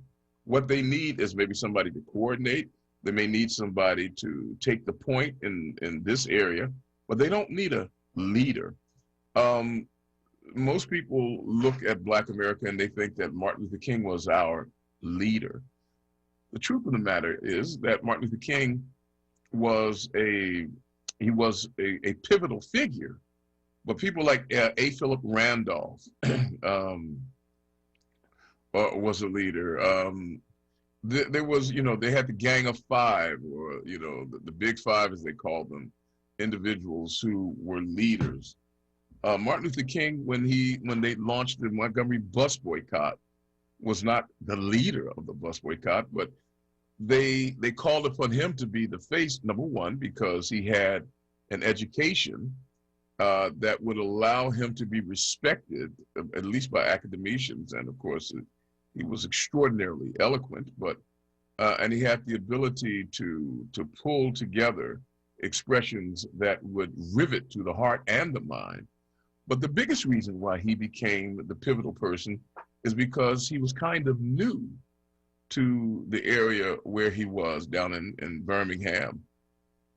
What they need is maybe somebody to coordinate. They may need somebody to take the point in this area, but they don't need a leader. Most people look at Black America and they think that Martin Luther King was our leader. The truth of the matter is that Martin Luther King was a pivotal figure, but people like A. Philip Randolph was a leader. there was, they had the Gang of Five, or, the Big Five, as they called them, individuals who were leaders. Martin Luther King, when they launched the Montgomery bus boycott, was not the leader of the bus boycott, but they called upon him to be the face, number one, because he had an education that would allow him to be respected, at least by academicians, and of course, he was extraordinarily eloquent, but and he had the ability to pull together expressions that would rivet to the heart and the mind. But the biggest reason why he became the pivotal person is because he was kind of new to the area where he was, down in Birmingham.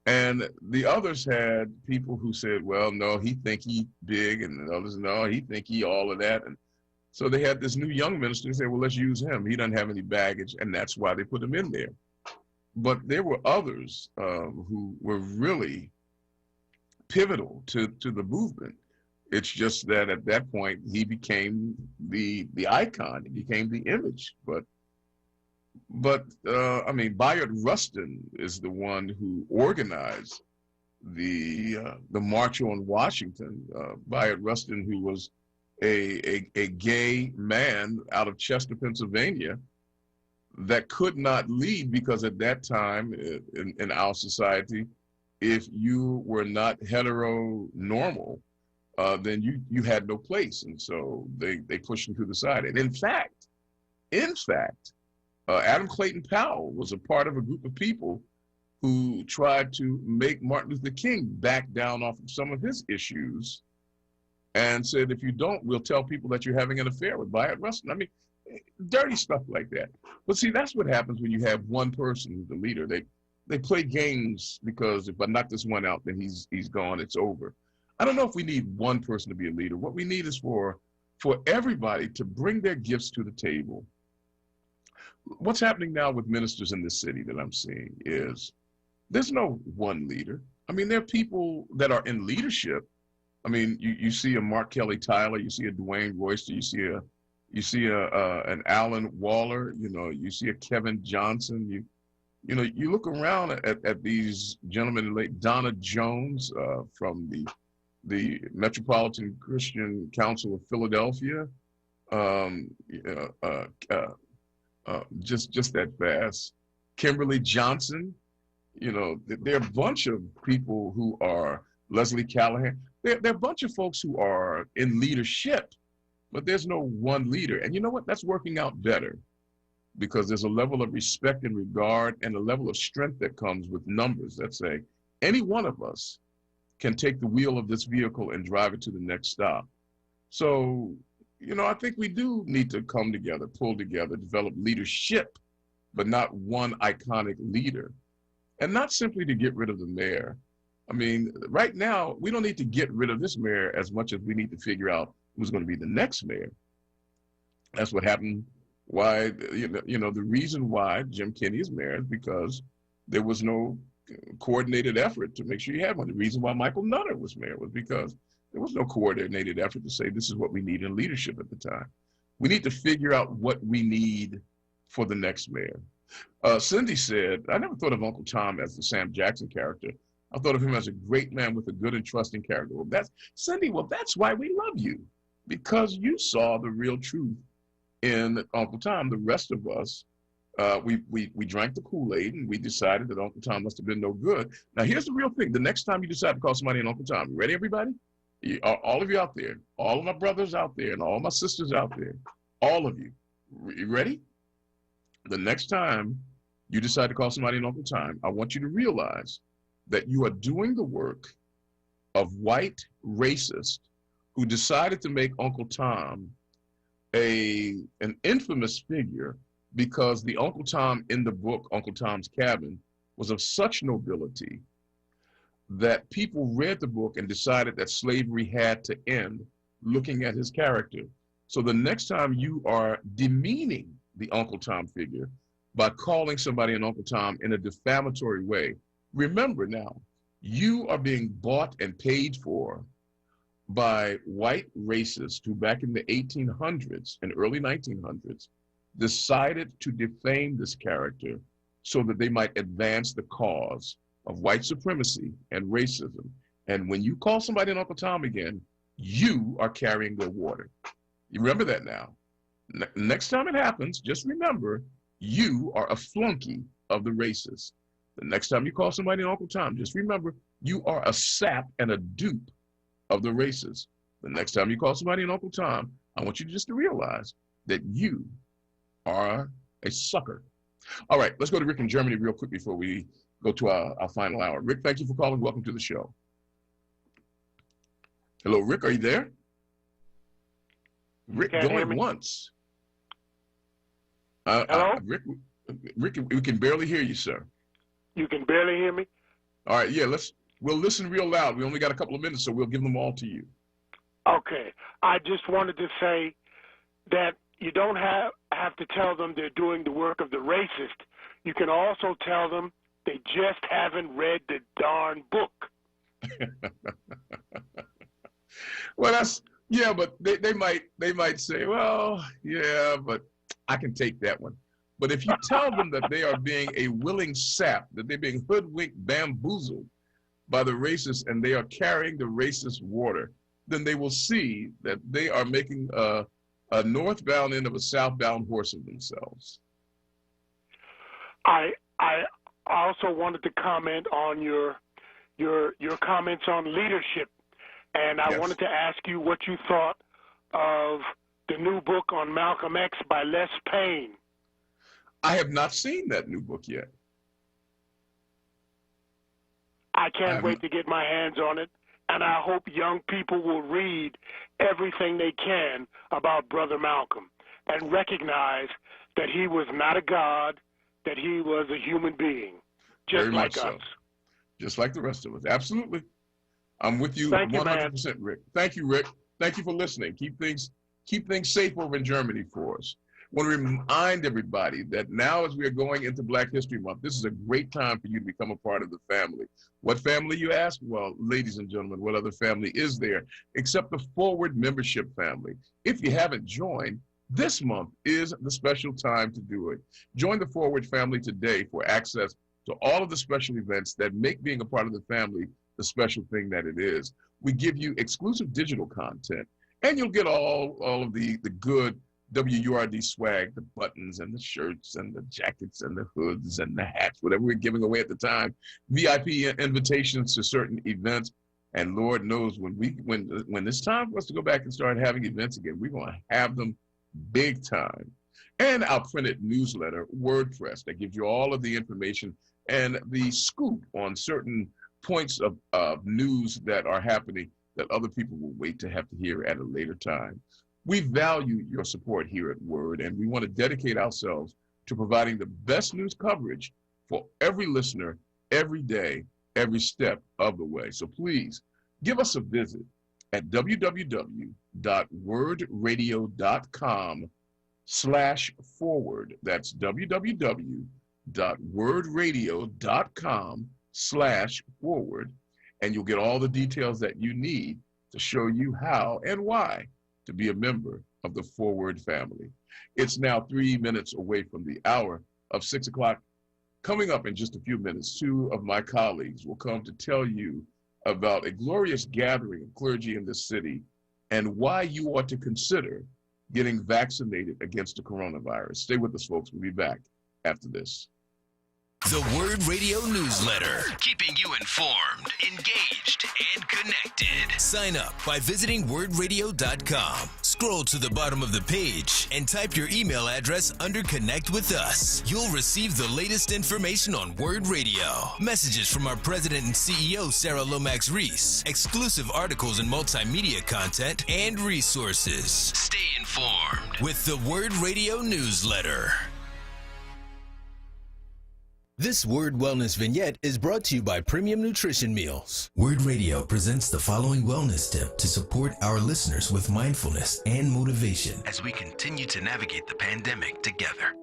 And the others had people who said, well, no, he think he big, and the others, no, he think he all of that. And so they had this new young minister who said, well, let's use him. He doesn't have any baggage, and that's why they put him in there. But there were others who were really pivotal to the movement. It's just that at that point, he became the icon, he became the image. But I mean, Bayard Rustin is the one who organized the March on Washington. Bayard Rustin, who was a gay man out of Chester, Pennsylvania, that could not lead because at that time in our society, if you were not heteronormal, then you had no place, and so they pushed him to the side. And in fact, Adam Clayton Powell was a part of a group of people who tried to make Martin Luther King back down off of some of his issues, and said, if you don't, we'll tell people that you're having an affair with Bayard Rustin. I mean, dirty stuff like that. But see, that's what happens when you have one person who's the leader. They play games because if I knock this one out, then he's gone, it's over. I don't know if we need one person to be a leader. What we need is for everybody to bring their gifts to the table. What's happening now with ministers in this city that I'm seeing is there's no one leader. I mean, there are people that are in leadership. I mean, you see a Mark Kelly Tyler, you see a Dwayne Royster, you see an Alan Waller, you see a Kevin Johnson. You look around at these gentlemen, like Donna Jones from the Metropolitan Christian Council of Philadelphia, just that fast. Kimberly Johnson, there are a bunch of people who are, Leslie Callahan, there are a bunch of folks who are in leadership, but there's no one leader. And you know what? That's working out better because there's a level of respect and regard and a level of strength that comes with numbers that say any one of us can take the wheel of this vehicle and drive it to the next stop. So, I think we do need to come together, pull together, develop leadership, but not one iconic leader. And not simply to get rid of the mayor. I mean, right now, we don't need to get rid of this mayor as much as we need to figure out who's going to be the next mayor. That's what happened. Why, the reason why Jim Kenney is mayor is because there was no coordinated effort to make sure you had one. The reason why Michael Nutter was mayor was because there was no coordinated effort to say this is what we need in leadership at the time. We need to figure out what we need for the next mayor. Cindy said, I never thought of Uncle Tom as the Sam Jackson character. I thought of him as a great man with a good and trusting character. Well, that's why we love you, because you saw the real truth in Uncle Tom. The rest of us, we drank the Kool-Aid and we decided that Uncle Tom must have been no good. Now, here's the real thing. The next time you decide to call somebody an Uncle Tom, ready, everybody? All of you out there, all of my brothers out there, and all my sisters out there, all of you ready? The next time you decide to call somebody an Uncle Tom, I want you to realize that you are doing the work of white racists who decided to make Uncle Tom an infamous figure because the Uncle Tom in the book, Uncle Tom's Cabin, was of such nobility that people read the book and decided that slavery had to end looking at his character. So the next time you are demeaning the Uncle Tom figure by calling somebody an Uncle Tom in a defamatory way, remember now, you are being bought and paid for by white racists who back in the 1800s and early 1900s decided to defame this character so that they might advance the cause of white supremacy and racism. And when you call somebody an Uncle Tom again, you are carrying their water. You remember that now. Next time it happens, just remember, you are a flunky of the racist. The next time you call somebody an Uncle Tom, just remember, you are a sap and a dupe of the racist. The next time you call somebody an Uncle Tom, I want you just to realize that you are a sucker. All right, let's go to Rick in Germany real quick before we go to our final hour. Rick, thank you for calling. Welcome to the show. Hello, Rick, are you there? Rick going once. Hello? Rick, we can barely hear you, sir. You can barely hear me? All right, yeah, we'll listen real loud. We only got a couple of minutes, so we'll give them all to you. Okay. I just wanted to say that you don't have to tell them they're doing the work of the racist. You can also tell them they just haven't read the darn book. Well, but they might say, well, yeah, but I can take that one. But if you tell them that they are being a willing sap, that they're being hoodwinked, bamboozled by the racists, and they are carrying the racist water, then they will see that they are making a northbound end of a southbound horse of themselves. I also wanted to comment on your comments on leadership, and I wanted to ask you what you thought of the new book on Malcolm X by Les Payne. I have not seen that new book yet. I can't wait to get my hands on it, and I hope young people will read everything they can about Brother Malcolm and recognize that he was not a god, that he was a human being, just Very like much us. so. Just like the rest of us. Absolutely. I'm with you Thank you, 100%, Rick. Thank you, Rick. Thank you for listening. Keep things safe over in Germany for us. I want to remind everybody that now as we are going into Black History Month, this is a great time for you to become a part of the family. What family, you ask? Well, ladies and gentlemen, what other family is there except the Forward membership family? If you haven't joined, this month is the special time to do it. Join the Forward family today for access to all of the special events that make being a part of the family the special thing that it is. We give you exclusive digital content, and you'll get all of the good WURD swag, the buttons and the shirts and the jackets and the hoods and the hats, whatever we're giving away at the time, VIP invitations to certain events. And Lord knows when it's time for us to go back and start having events again, we're going to have them big time. And our printed newsletter, WordPress, that gives you all of the information and the scoop on certain points of news that are happening that other people will wait to have to hear at a later time. We value your support here at WURD, and we want to dedicate ourselves to providing the best news coverage for every listener, every day, every step of the way. So please give us a visit at www.wordradio.com/forward. That's www.wordradio.com/forward, and you'll get all the details that you need to show you how and why to be a member of the Forward family. It's now 3 minutes away from the hour of 6 o'clock. Coming up in just a few minutes, two of my colleagues will come to tell you about a glorious gathering of clergy in this city and why you ought to consider getting vaccinated against the coronavirus. Stay with us, folks. We'll be back after this. The WURD Radio newsletter. Keeping you informed, engaged, and connected. Sign up by visiting wordradio.com. Scroll to the bottom of the page and type your email address under Connect with Us. You'll receive the latest information on WURD Radio. Messages from our president and CEO, Sarah Lomax Reese. Exclusive articles and multimedia content and resources. Stay informed with the WURD Radio newsletter. This WURD Wellness Vignette is brought to you by Premium Nutrition Meals. WURD Radio presents the following wellness tip to support our listeners with mindfulness and motivation as we continue to navigate the pandemic together.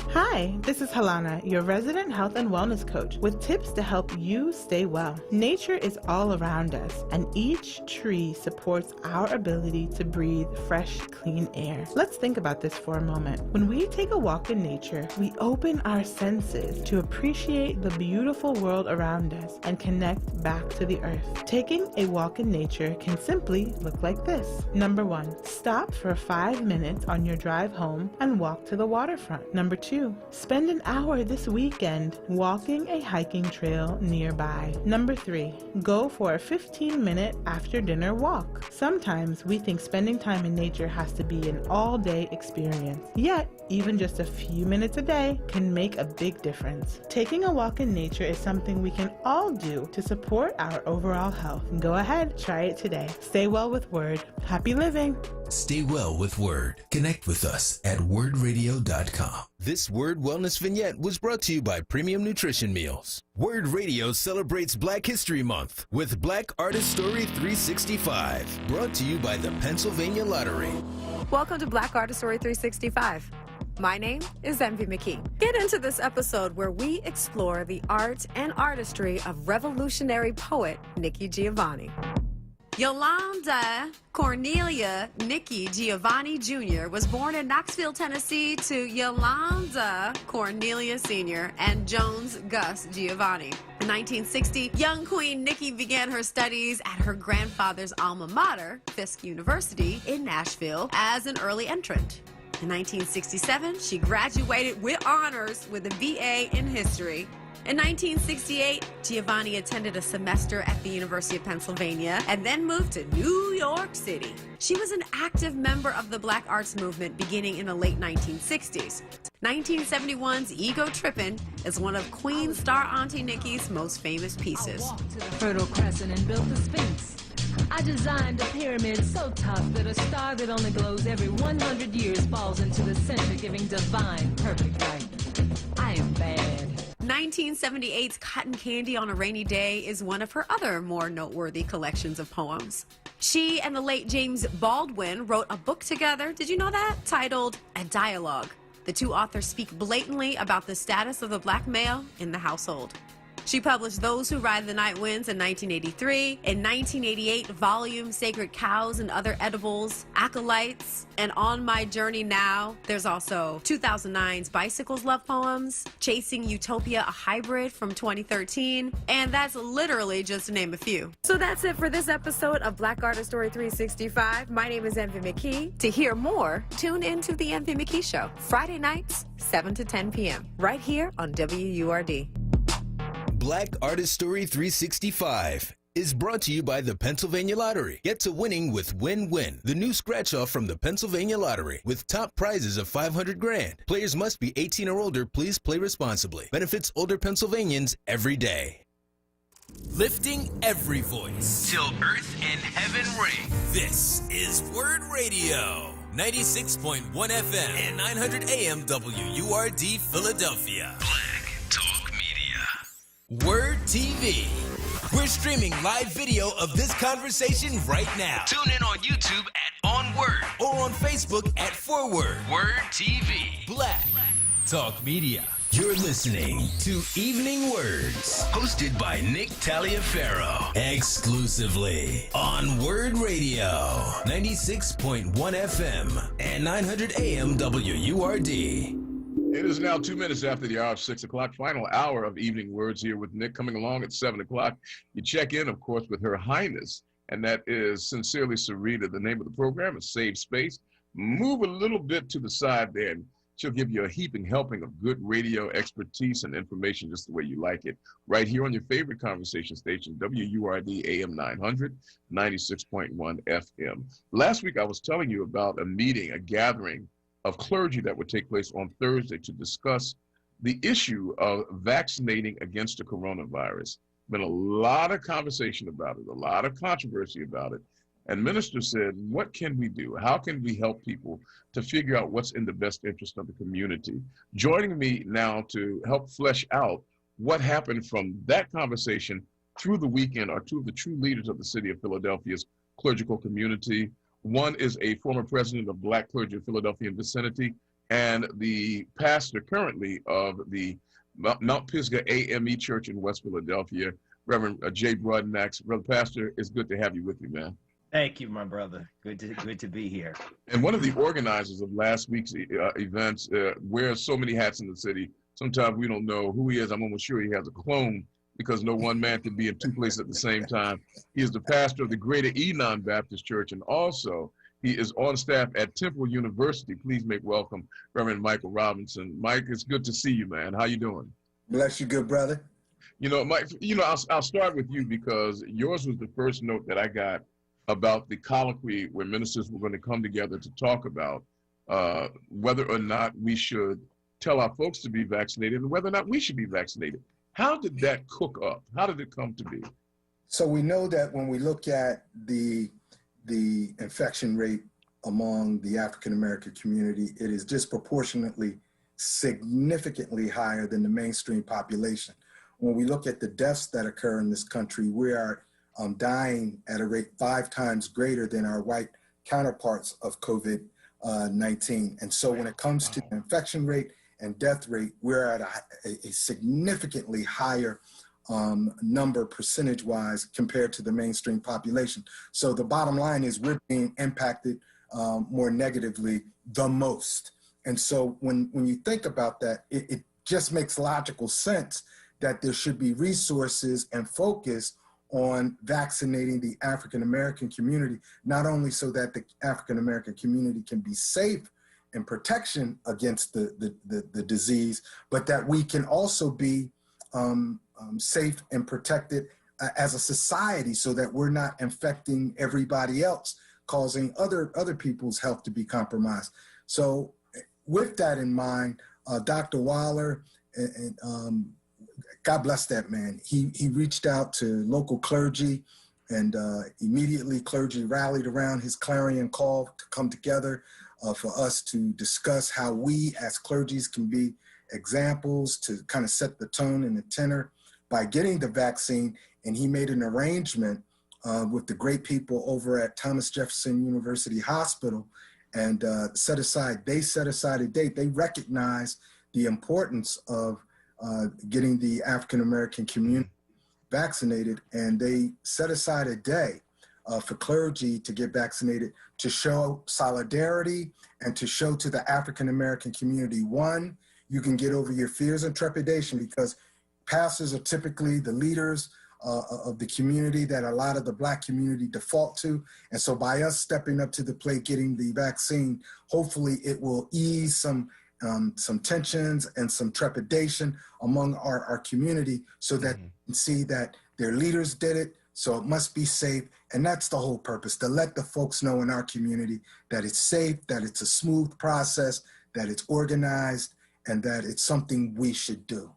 Hi, this is Halana, your resident health and wellness coach, with tips to help you stay well. Nature is all around us, and each tree supports our ability to breathe fresh, clean air. Let's think about this for a moment. When we take a walk in nature, we open our senses to appreciate the beautiful world around us and connect back to the earth. Taking a walk in nature can simply look like this. Number 1, stop for 5 minutes on your drive home and walk to the waterfront. Number 2, spend an hour this weekend walking a hiking trail nearby. Number 3, go for a 15-minute after dinner walk. Sometimes we think spending time in nature has to be an all-day experience. Yet, even just a few minutes a day can make a big difference. Taking a walk in nature is something we can all do to support our overall health. Go ahead, try it today. Stay well with WURD. Happy living. Stay well with WURD. Connect with us at wordradio.com. This WURD Wellness Vignette was brought to you by Premium Nutrition Meals. WURD Radio celebrates Black History Month with Black Artist Story 365, brought to you by the Pennsylvania Lottery. Welcome to Black Artist Story 365. My name is Envy McKee. Get into this episode where we explore the art and artistry of revolutionary poet Nikki Giovanni. Yolanda Cornelia Nikki Giovanni Jr. was born in Knoxville, Tennessee to Yolanda Cornelia Sr. and Jones Gus Giovanni. In 1960, young Queen Nikki began her studies at her grandfather's alma mater, Fisk University, in Nashville, as an early entrant. In 1967, she graduated with honors with a BA in history. In 1968, Giovanni attended a semester at the University of Pennsylvania and then moved to New York City. She was an active member of the Black arts movement beginning in the late 1960s. 1971's Ego Trippin' is one of Queen star Auntie Nikki's most famous pieces. I walked to the Fertile Crescent and built the Sphinx. I designed a pyramid so tough that a star that only glows every 100 years falls into the center, giving divine perfect light. I am bad. 1978's Cotton Candy on a Rainy Day is one of her other more noteworthy collections of poems. She and the late James Baldwin wrote a book together, did you know that? Titled A Dialogue. The two authors speak blatantly about the status of the Black male in the household. She published Those Who Ride the Night Winds in 1983. In 1988, volume Sacred Cows and Other Edibles, Acolytes, and On My Journey Now. There's also 2009's Bicycles Love Poems, Chasing Utopia, a hybrid from 2013, and that's literally just to name a few. So that's it for this episode of Black Artist Story 365. My name is Envy McKee. To hear more, tune into The Envy McKee Show, Friday nights, 7 to 10 p.m., right here on WURD. Black Artist Story 365 is brought to you by the Pennsylvania Lottery. Get to winning with Win-Win, the new scratch-off from the Pennsylvania Lottery, with top prizes of $500,000. Players must be 18 or older. Please play responsibly. Benefits older Pennsylvanians every day. Lifting every voice Till earth and heaven ring. This is WURD Radio, 96.1 FM and 900 AM WURD Philadelphia. Black Talk Media. WURD TV. We're streaming live video of this conversation right now. Tune in on YouTube at onWURD or on Facebook at ForWord. WURD TV. Black Talk Media. You're listening to Evening Words, hosted by Nick Taliaferro, exclusively on WURD Radio, 96.1 FM and 900 AM WURD. It is now 2 minutes after the hour of 6 o'clock, final hour of Evening Words here with Nick. Coming along at 7 o'clock, you check in, of course, with Her Highness, and that is Sincerely Sarita. The name of the program is Save Space. Move a little bit to the side there, and she'll give you a heaping helping of good radio expertise and information just the way you like it. Right here on your favorite conversation station, WURD AM 900, 96.1 FM. Last week, I was telling you about a meeting, a gathering of clergy that would take place on Thursday to discuss the issue of vaccinating against the coronavirus. Been a lot of conversation about it, a lot of controversy about it. And minister said, what can we do? How can we help people to figure out what's in the best interest of the community? Joining me now to help flesh out what happened from that conversation through the weekend are two of the true leaders of the city of Philadelphia's clerical community. One is a former president of Black Clergy of Philadelphia and vicinity, and the pastor currently of the Mount Pisgah AME Church in West Philadelphia, Reverend Jay Broadnax. Brother Pastor, it's good to have you with me, man. Thank you, my brother. Good to be here. And one of the organizers of last week's events wears so many hats in the city. Sometimes we don't know who he is. I'm almost sure he has a clone because no one man can be in two places at the same time. He is the pastor of the Greater Enon Baptist Church, and also he is on staff at Temple University. Please make welcome Reverend Michael Robinson. Mike, it's good to see you, man. How you doing? Bless you, good brother. You know, Mike, I'll start with you because yours was the first note that I got about the colloquy where ministers were going to come together to talk about whether or not we should tell our folks to be vaccinated and whether or not we should be vaccinated. How did that cook up? How did it come to be? So we know that when we look at the infection rate among the African American community, it is disproportionately significantly higher than the mainstream population. When we look at the deaths that occur in this country, we are dying at a rate 5 times greater than our white counterparts of COVID-19. And so when it comes to the infection rate and death rate, we're at a significantly higher number percentage-wise compared to the mainstream population. So the bottom line is we're being impacted more negatively the most. And so when you think about that, it just makes logical sense that there should be resources and focus on vaccinating the African American community, not only so that the African American community can be safe in protection against the disease, but that we can also be safe and protected as a society so that we're not infecting everybody else, causing other people's health to be compromised. So with that in mind, Dr. Waller, God bless that man. He reached out to local clergy, and immediately clergy rallied around his clarion call to come together for us to discuss how we as clergies can be examples to kind of set the tone and the tenor by getting the vaccine. And he made an arrangement with the great people over at Thomas Jefferson University Hospital and set aside a date. They recognize the importance of getting the African American community vaccinated, and they set aside a day for clergy to get vaccinated to show solidarity and to show to the African American community, one, you can get over your fears and trepidation because pastors are typically the leaders of the community that a lot of the Black community default to. And so by us stepping up to the plate, getting the vaccine, hopefully it will ease some tensions and some trepidation among our community so that you can see that their leaders did it, so it must be safe. And that's the whole purpose, to let the folks know in our community that it's safe, that it's a smooth process, that it's organized, and that it's something we should do.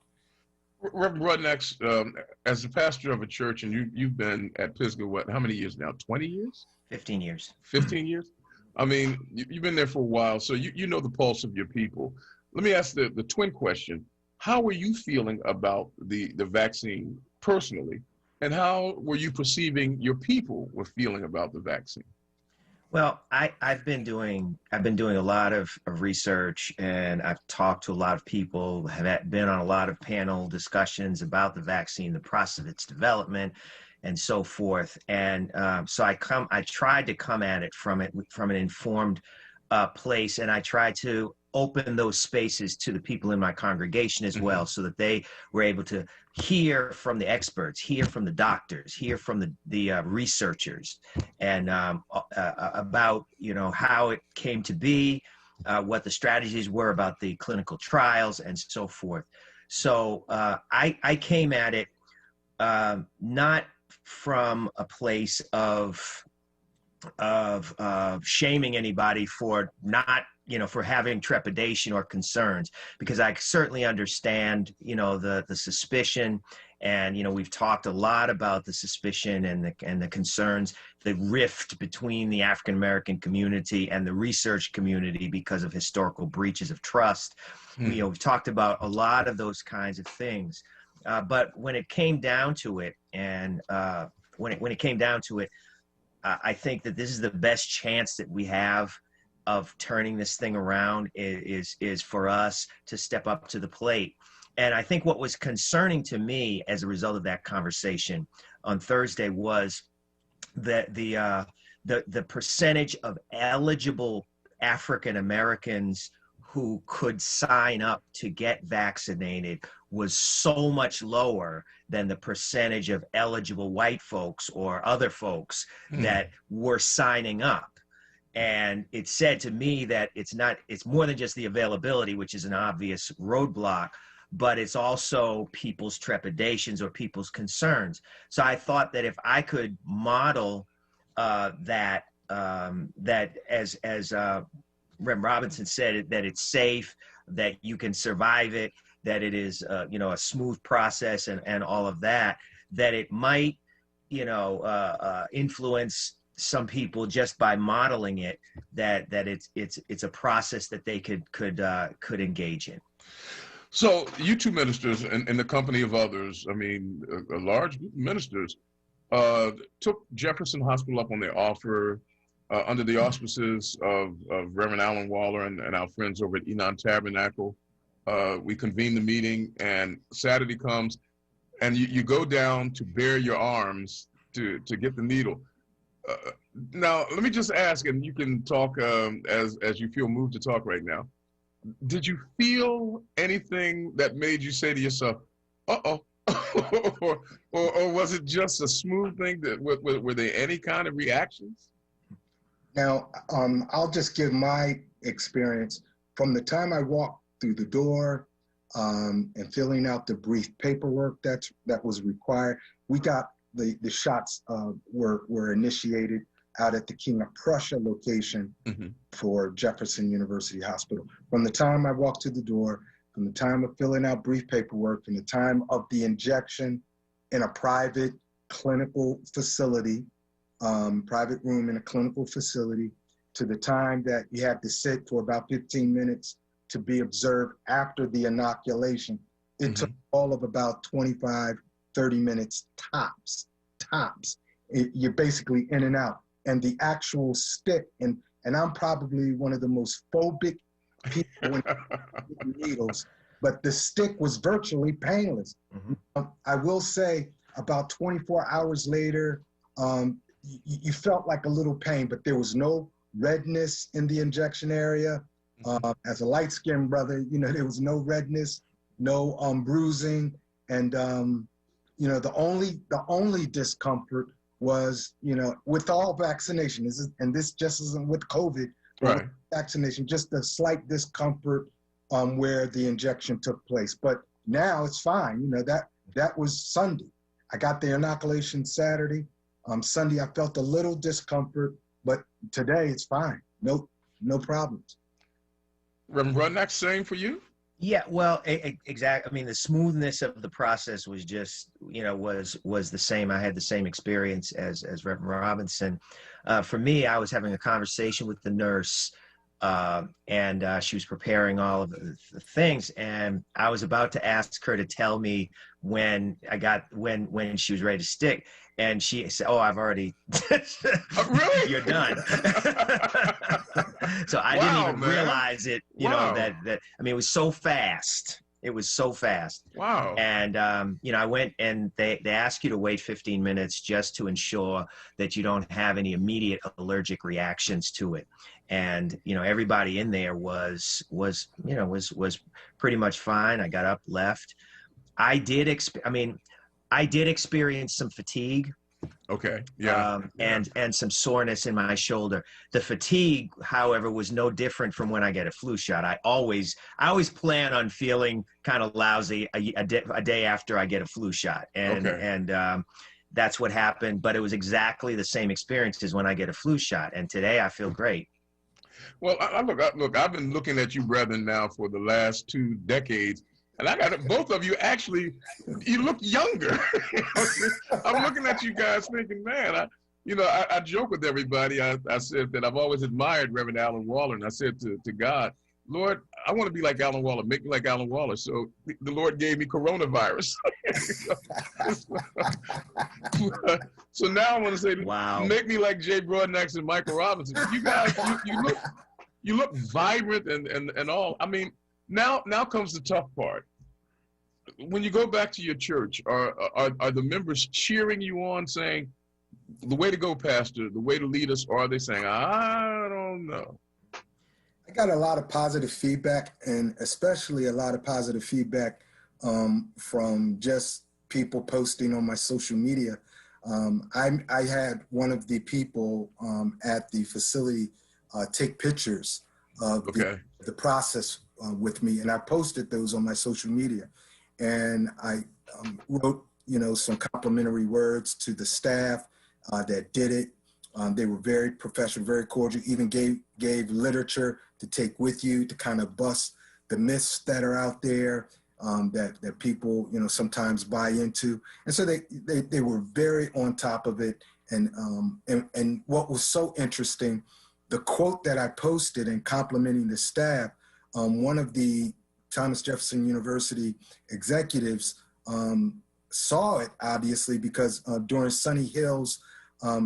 Reverend Broadnax, as the pastor of a church, and you've been at Pisgah, how many years now, 20 years? 15 years. 15 years? I mean, you've been there for a while, so you know the pulse of your people. Let me ask the twin question. How were you feeling about the vaccine personally, and how were you perceiving your people were feeling about the vaccine? Well, I've been doing a lot of research, and I've talked to a lot of people, have been on a lot of panel discussions about the vaccine, the process of its development, and so forth. And so I tried to come at it from an informed place, and I tried to open those spaces to the people in my congregation as well, so that they were able to hear from the experts, hear from the doctors, hear from the researchers, and about how it came to be, what the strategies were about the clinical trials, and so forth. So I came at it not from a place of shaming anybody for not, for having trepidation or concerns, because I certainly understand, the suspicion, and, we've talked a lot about the suspicion and the concerns, the rift between the African-American community and the research community because of historical breaches of trust. We've talked about a lot of those kinds of things. But when it came down to it, and when it came down to it, I think that this is the best chance that we have turning this thing around is for us to step up to the plate. And I think what was concerning to me as a result of that conversation on Thursday was that the percentage of eligible African Americans who could sign up to get vaccinated was so much lower than the percentage of eligible white folks or other folks that were signing up. And it said to me that it's more than just the availability, which is an obvious roadblock, but it's also people's trepidations or people's concerns. So I thought that if I could model that as Reverend Robinson said, that it's safe, that you can survive it, that it is a smooth process and all of that, that it might influence some people just by modeling it, that it's a process that they could engage in. So you two ministers, in the company of others, I mean, a large group of ministers, took Jefferson Hospital up on their offer under the auspices of Reverend Alan Waller and our friends over at Enon Tabernacle. We convened the meeting, and Saturday comes, and you go down to bare your arms to get the needle. Now, let me just ask, and you can talk as you feel moved to talk right now. Did you feel anything that made you say to yourself, uh-oh, or was it just a smooth thing? Were there any kind of reactions? Now, I'll just give my experience. From the time I walked through the door and filling out the brief paperwork that was required, we got the shots were initiated out at the King of Prussia location for Jefferson University Hospital. From the time I walked to the door, from the time of filling out brief paperwork, from the time of the injection in a private clinical facility, private room in a clinical facility, to the time that you had to sit for about 15 minutes to be observed after the inoculation, it took all of about 25, 30 minutes tops. You're basically in and out. And the actual stick, and I'm probably one of the most phobic people when needles, but the stick was virtually painless. I will say about 24 hours later, you felt like a little pain, but there was no redness in the injection area. As a light-skinned brother, there was no redness, no bruising, and the only discomfort was, with all vaccination, this just isn't with COVID, but with vaccination, just a slight discomfort where the injection took place. But now it's fine. That was Sunday. I got the inoculation Saturday. Sunday, I felt a little discomfort, but today it's fine. No problems. Reverend Rudnack, same for you? Yeah, well, exactly. I mean, the smoothness of the process was just, was the same. I had the same experience as Reverend Robinson. For me, I was having a conversation with the nurse, and she was preparing all of the things, and I was about to ask her to tell me when she was ready to stick. And she said, "Oh, I've already." Really? You're done. So I didn't even realize it. That I mean, it was so fast. It was so fast. Wow. And I went, and they ask you to wait 15 minutes just to ensure that you don't have any immediate allergic reactions to it. And everybody in there was pretty much fine. I got up, left. I did experience some fatigue. Okay. Yeah. And some soreness in my shoulder. The fatigue, however, was no different from when I get a flu shot. I always plan on feeling kind of lousy a day after I get a flu shot, and that's what happened. But it was exactly the same experience as when I get a flu shot. And today I feel great. Well, look, I've been looking at you, brethren, now for the last 2 decades. And I got it. Both of you actually, you look younger. I'm looking at you guys thinking, man, I joke with everybody. I said that I've always admired Reverend Alan Waller, and I said to God, Lord, I want to be like Alan Waller. Make me like Alan Waller. So the Lord gave me coronavirus. So now I want to say, wow, make me like Jay Broadnax and Michael Robinson. You guys, you look vibrant and all. I mean, now comes the tough part. When you go back to your church, are the members cheering you on, saying, "The way to go, Pastor, the way to lead us," or are they saying, "I don't know"? I got a lot of positive feedback, and especially a lot of positive feedback from just people posting on my social media. I had one of the people at the facility take pictures of the process with me, and I posted those on my social media. And I wrote, some complimentary words to the staff that did it. They were very professional, very cordial, even gave literature to take with you to kind of bust the myths that are out there that people, sometimes buy into. And so they were very on top of it. And what was so interesting, the quote that I posted in complimenting the staff, one of the Thomas Jefferson University executives saw it, obviously, because during Sunny Hill's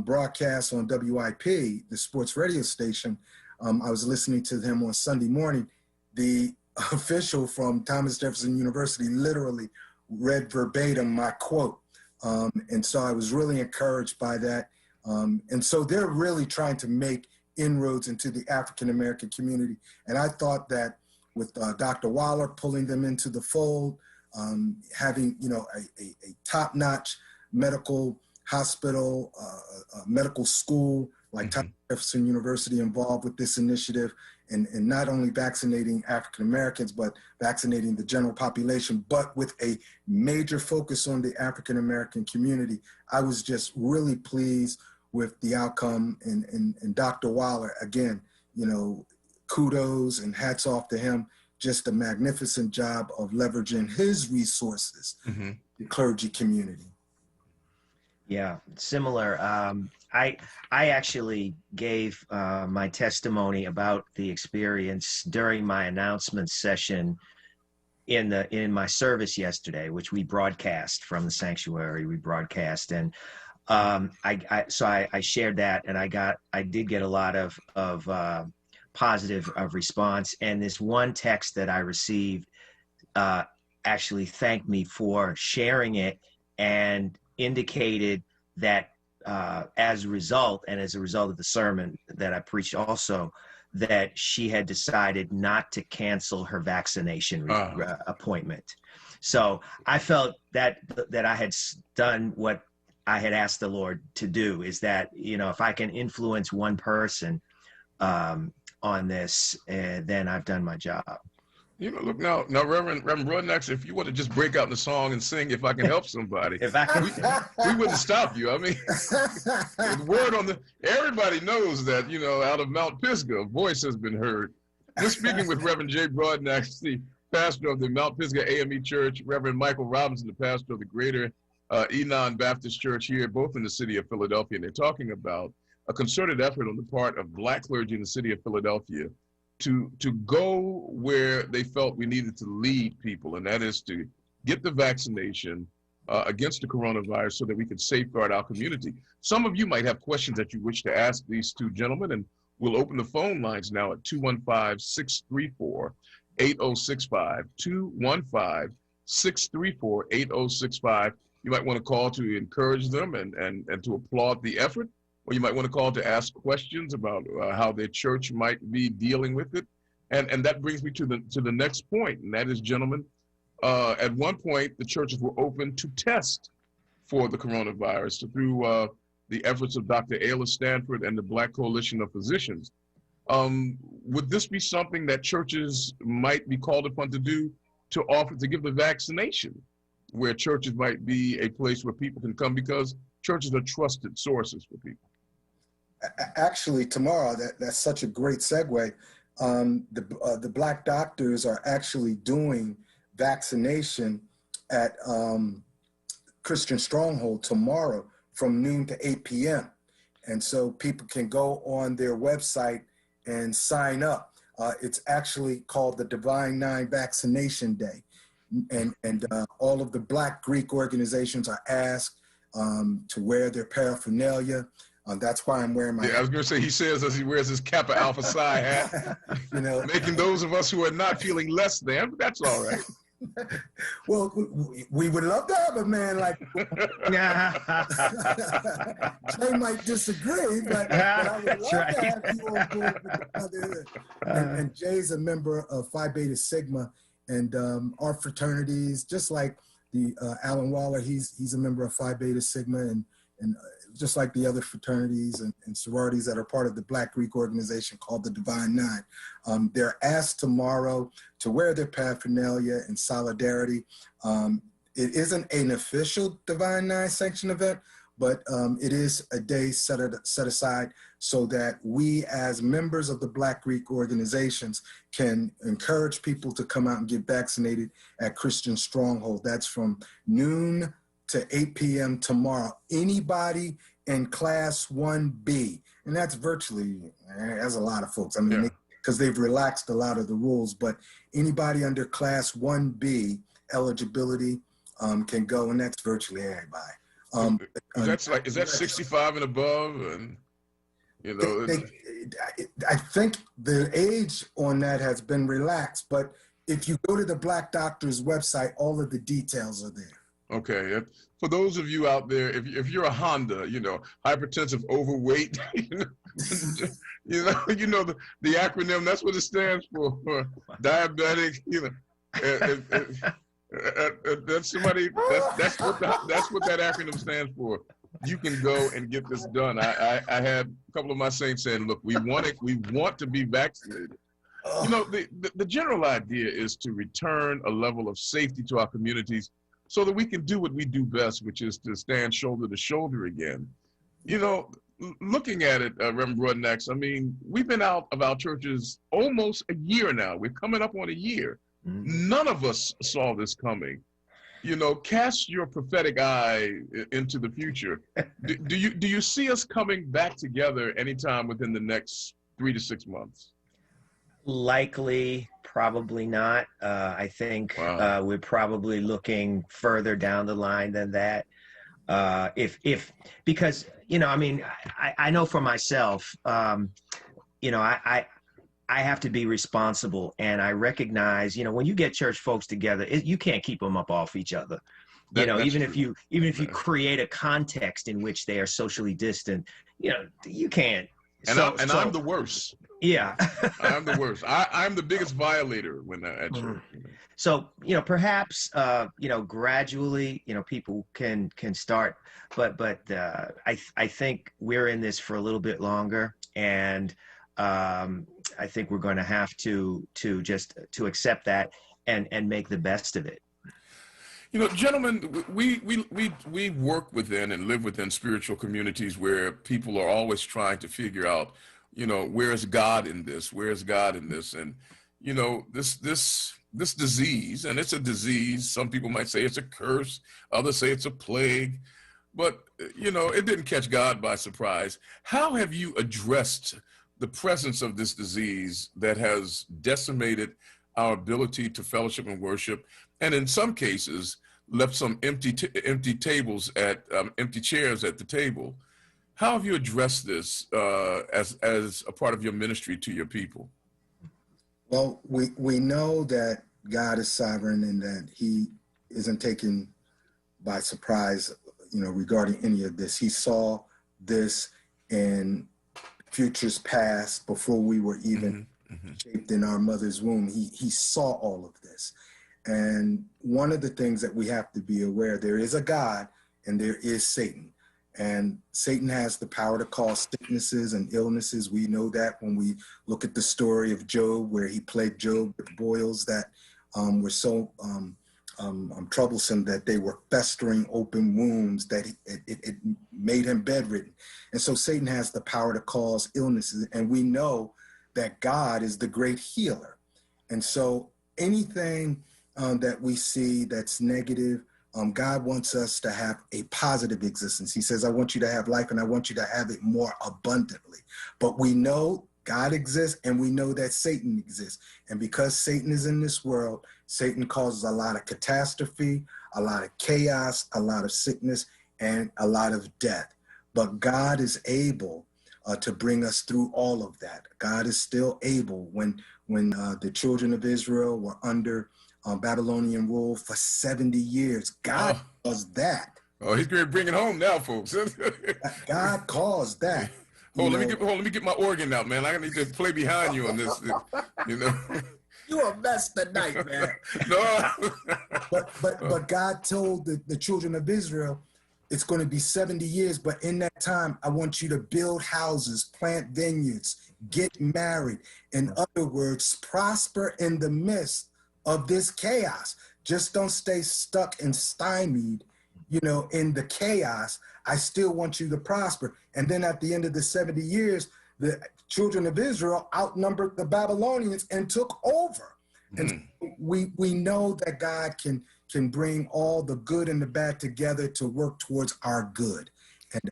broadcast on WIP, the sports radio station, I was listening to them on Sunday morning. The official from Thomas Jefferson University literally read verbatim my quote. And so I was really encouraged by that. And so they're really trying to make inroads into the African-American community. And I thought that with Dr. Waller pulling them into the fold, having, a top-notch medical hospital, medical school like Thomas Jefferson University involved with this initiative, and not only vaccinating African Americans, but vaccinating the general population, but with a major focus on the African American community. I was just really pleased with the outcome, and Dr. Waller, again, kudos and hats off to him. Just a magnificent job of leveraging his resources, the clergy community. Yeah, similar. I actually gave my testimony about the experience during my announcement session in my service yesterday, which we broadcast from the sanctuary. We broadcast, and I shared that, and I did get a lot of positive response. And this one text that I received actually thanked me for sharing it and indicated that as a result of the sermon that I preached also, that she had decided not to cancel her vaccination appointment. So I felt that I had done what I had asked the Lord to do, is that, if I can influence one person on this, then I've done my job. Look now, Reverend Broadnax, if you want to just break out in the song and sing, if I can help somebody, if I can, we wouldn't stop you. I mean, the word on everybody knows that, out of Mount Pisgah, a voice has been heard. We're speaking with Reverend Jay Broadnax, the pastor of the Mount Pisgah AME Church, Reverend Michael Robinson, the pastor of the Greater Enon Baptist Church here, both in the city of Philadelphia. And they're talking about a concerted effort on the part of Black clergy in the city of Philadelphia to go where they felt we needed to lead people, and that is to get the vaccination against the coronavirus so that we can safeguard our community. Some of you might have questions that you wish to ask these two gentlemen, and we'll open the phone lines now at 215-634-8065, 215-634-8065. You might want to call to encourage them and to applaud the effort, or you might want to call to ask questions about how their church might be dealing with it. And that brings me to the next point, and that is, gentlemen, at one point, the churches were open to test for the coronavirus through the efforts of Dr. Ayla Stanford and the Black Coalition of Physicians. Would this be something that churches might be called upon to do, to offer to give the vaccination, where churches might be a place where people can come, because churches are trusted sources for people? Actually, tomorrow, that's such a great segue. The Black doctors are actually doing vaccination at Christian Stronghold tomorrow from noon to 8 p.m. And so people can go on their website and sign up. It's actually called the Divine Nine Vaccination Day. And all of the Black Greek organizations are asked to wear their paraphernalia. That's why I'm wearing my I was going to say, he says as he wears his Kappa Alpha Psi hat, making those of us who are not feeling less than, but that's all right. Well, we would love to have a man like Jay might disagree, but I would love to have you on board with the brotherhood. And Jay's a member of Phi Beta Sigma, and our fraternities, just like the Alan Waller, he's a member of Phi Beta Sigma, and just like the other fraternities and sororities that are part of the Black Greek organization called the Divine Nine. They're asked tomorrow to wear their paraphernalia in solidarity. It isn't an official Divine Nine sanctioned event, but it is a day set aside so that we as members of the Black Greek organizations can encourage people to come out and get vaccinated at Christian Stronghold. That's from noon to 8 p.m. tomorrow. Anybody in Class 1B, and that's virtually, that's a lot of folks. I mean, because they've relaxed a lot of the rules, but anybody under Class 1B eligibility can go, and that's virtually everybody. Is that 65 and above? And I think the age on that has been relaxed, but if you go to the Black Doctor's website, all of the details are there. Okay, for those of you out there, if you're a Honda, hypertensive, overweight, the acronym, that's what it stands for diabetic, that's somebody, that's what that acronym stands for. You can go and get this done. I had a couple of my saints saying, look, we want to be vaccinated. The general idea is to return a level of safety to our communities so that we can do what we do best, which is to stand shoulder to shoulder again. Looking at it, Reverend Broadnax, I mean, we've been out of our churches almost a year now. We're coming up on a year. Mm-hmm. None of us saw this coming. Cast your prophetic eye into the future. Do you see us coming back together anytime within the next 3 to 6 months? Likely, probably not. I think we're probably looking further down the line than that. Because I know for myself, I have to be responsible, and I recognize, when you get church folks together, you can't keep them up off each other. Even if you create a context in which they are socially distant, you can't. I'm the worst. Yeah. I'm the worst. I'm the biggest violator when at church. So, perhaps, gradually, people can start, but I think we're in this for a little bit longer, and I think we're going to have to accept that and make the best of it. Gentlemen, we work within and live within spiritual communities where people are always trying to figure out, where is God in this? Where is God in this? And, this disease, and it's a disease, some people might say it's a curse, others say it's a plague, but, it didn't catch God by surprise. How have you addressed the presence of this disease that has decimated our ability to fellowship and worship, and in some cases left some empty tables at empty chairs at the table? How have you addressed this as a part of your ministry to your people? Well, we know that God is sovereign and that He isn't taken by surprise, regarding any of this. He saw this in futures past before we were even shaped in our mother's womb. He saw all of this. And one of the things that we have to be aware, there is a God and there is Satan. And Satan has the power to cause sicknesses and illnesses. We know that when we look at the story of Job, where he plagued Job with boils that were so troublesome that they were festering open wounds, that it made him bedridden. And so Satan has the power to cause illnesses. And we know that God is the great healer. And so anything that we see that's negative, God wants us to have a positive existence. He says, I want you to have life and I want you to have it more abundantly. But we know God exists and we know that Satan exists. And because Satan is in this world, Satan causes a lot of catastrophe, a lot of chaos, a lot of sickness, and a lot of death. but God is able to bring us through all of that. God is still able. When the children of Israel were under Babylonian rule for 70 years, God does that. Oh, he's going to bring it home now, folks. God caused that. Hold, let me get my organ out, man. I need to play behind you on this. You know, you a mess tonight, man. No, but God told the children of Israel, it's going to be 70 years, but in that time, I want you to build houses, plant vineyards, get married. In other words, prosper in the midst of this chaos. Just don't stay stuck and stymied, you know, in the chaos. I still want you to prosper. And then at the end of the 70 years, the children of Israel outnumbered the Babylonians and took over. And we know that God can bring all the good and the bad together to work towards our good.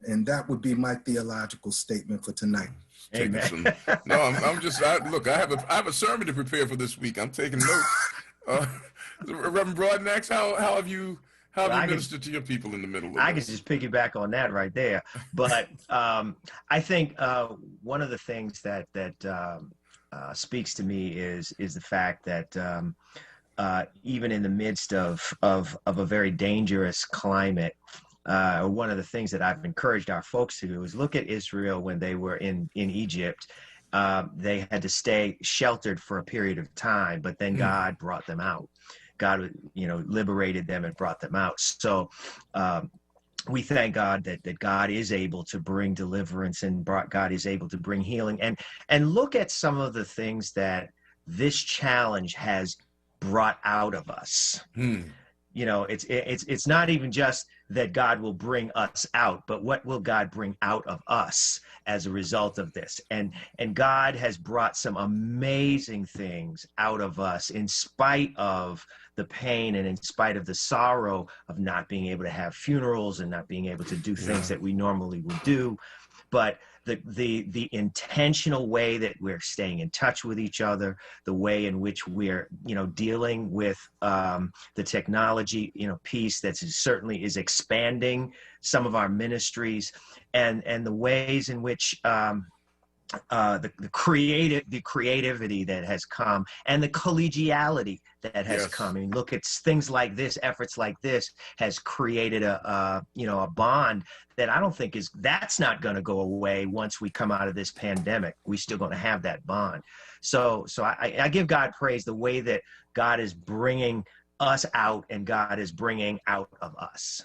And that would be my theological statement for tonight. Amen. No, I'm just, look, I have a sermon to prepare for this week. I'm taking notes. Reverend Broadnax, how have you ministered to your people in the middle of this? I can just piggyback on that right there. But I think one of the things that speaks to me is the fact that even in the midst of a very dangerous climate, one of the things that I've encouraged our folks to do is look at Israel when they were in Egypt. They had to stay sheltered for a period of time, but then God brought them out. God, liberated them and brought them out. So we thank God that God is able to bring deliverance, and God is able to bring healing. And look at some of the things that this challenge has brought out of us. You know, it's not even just that God will bring us out, but what will God bring out of us as a result of this? And God has brought some amazing things out of us in spite of the pain and in spite of the sorrow of not being able to have funerals and not being able to do things that we normally would do. But the intentional way that we're staying in touch with each other, the way in which we're, dealing with the technology, piece that certainly is expanding some of our ministries, and the ways in which the creativity that has come, and the collegiality that has come. I mean, look at things like this, efforts like this has created a bond that I don't think that's not going to go away once we come out of this pandemic. We're still going to have that bond. So I give God praise the way that God is bringing us out and God is bringing out of us.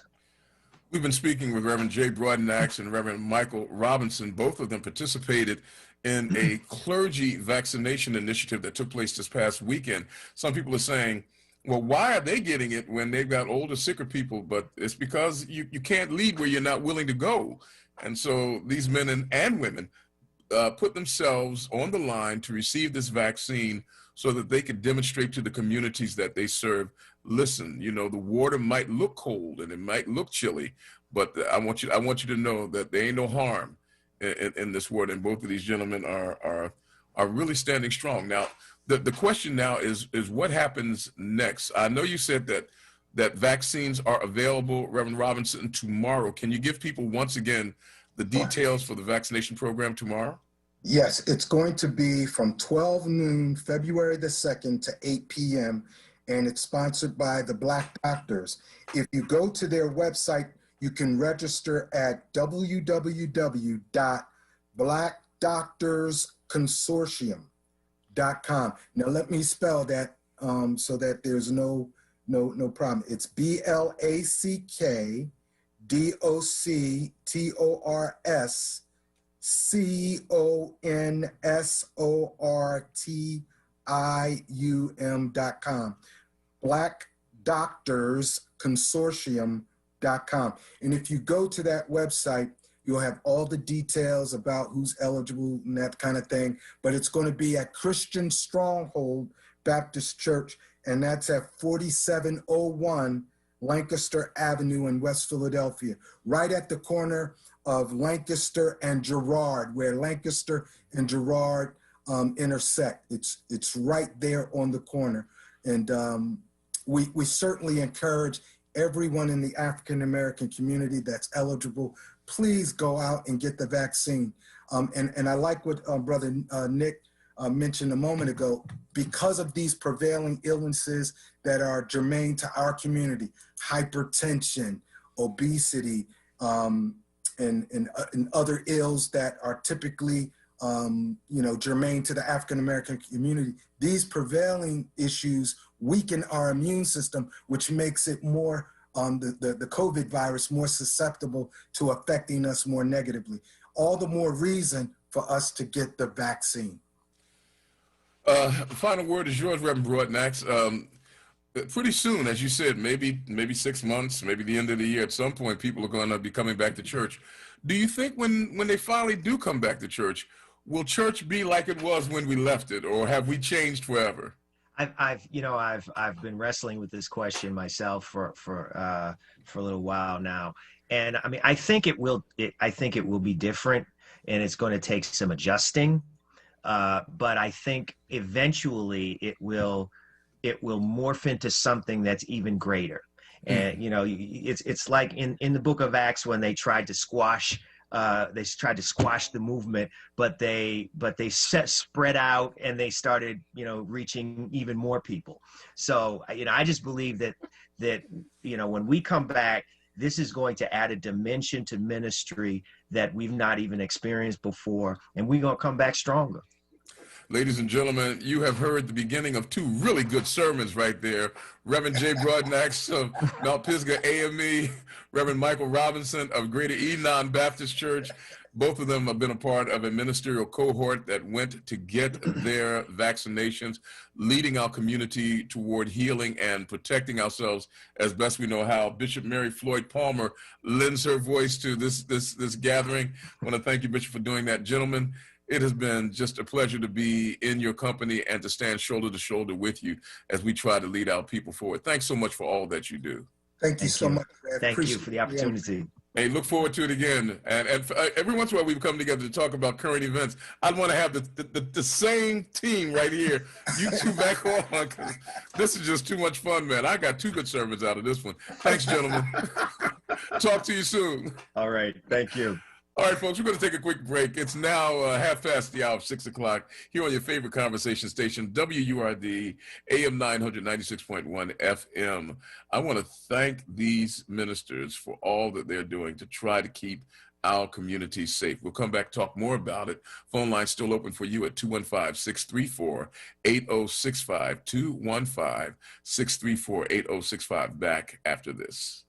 We've been speaking with Reverend Jay Broadnax and Reverend Michael Robinson. Both of them participated in a clergy vaccination initiative that took place this past weekend. Some people are saying, well, why are they getting it when they've got older, sicker people? But it's because you can't lead where you're not willing to go. And so these men and women put themselves on the line to receive this vaccine so that they could demonstrate to the communities that they serve, listen, the water might look cold and it might look chilly, but I want you to know that there ain't no harm in this water. And both of these gentlemen are really standing strong. Now, the question now is what happens next? I know you said that vaccines are available, Reverend Robinson, tomorrow. Can you give people once again the details for the vaccination program tomorrow? Yes, it's going to be from 12 noon, February the 2nd to 8 p.m., and it's sponsored by the Black Doctors. If you go to their website, you can register at www.blackdoctorsconsortium.com. Now, let me spell that so that there's no problem. It's BlackDoctorsConsortium.com. BlackDoctorsConsortium.com. And if you go to that website, you'll have all the details about who's eligible and that kind of thing. But it's going to be at Christian Stronghold Baptist Church, and that's at 4701 Lancaster Avenue in West Philadelphia, right at the corner of Lancaster and Girard, where Lancaster and Girard intersect. It's right there on the corner. And we certainly encourage everyone in the African American community that's eligible please go out and get the vaccine. And I like what Brother Nick mentioned a moment ago. Because of these prevailing illnesses that are germane to our community, hypertension, obesity, and other ills that are typically germane to the African American community, these prevailing issues weaken our immune system, which makes it more the COVID virus more susceptible to affecting us more negatively. All the more reason for us to get the vaccine. Final word is yours, Reverend Broadnax. Pretty soon, as you said, maybe 6 months, maybe the end of the year, at some point, people are going to be coming back to church. Do you think when they finally do come back to church, will church be like it was when we left it, or have we changed forever? I've been wrestling with this question myself for a little while now, and I mean, I think it will be different, and it's going to take some adjusting, but I think eventually it will morph into something that's even greater. And it's like in the book of Acts when they tried to squash the movement, but they spread out and they started reaching even more people. So I just believe that when we come back, this is going to add a dimension to ministry that we've not even experienced before, and we're going to come back stronger. Ladies and gentlemen, you have heard the beginning of two really good sermons right there. Reverend Jay Broadnax of Mount Pisgah AME, Reverend Michael Robinson of Greater Enon Baptist Church. Both of them have been a part of a ministerial cohort that went to get their vaccinations, leading our community toward healing and protecting ourselves as best we know how. Bishop Mary Floyd Palmer lends her voice to this gathering. I want to thank you, Bishop, for doing that. Gentlemen, it has been just a pleasure to be in your company and to stand shoulder to shoulder with you as we try to lead our people forward. Thanks so much for all that you do. Thank you so much. Thank you for the opportunity. Hey, look forward to it again. And every once in a while, we've come together to talk about current events. I want to have the same team right here. You two back on, because this is just too much fun, man. I got two good sermons out of this one. Thanks, gentlemen. Talk to you soon. All right. Thank you. All right, folks, we're going to take a quick break. It's now half past the hour of 6 o'clock here on your favorite conversation station, WURD, AM 996.1 FM. I want to thank these ministers for all that they're doing to try to keep our community safe. We'll come back, talk more about it. Phone line's still open for you at 215-634-8065, 215-634-8065. Back after this.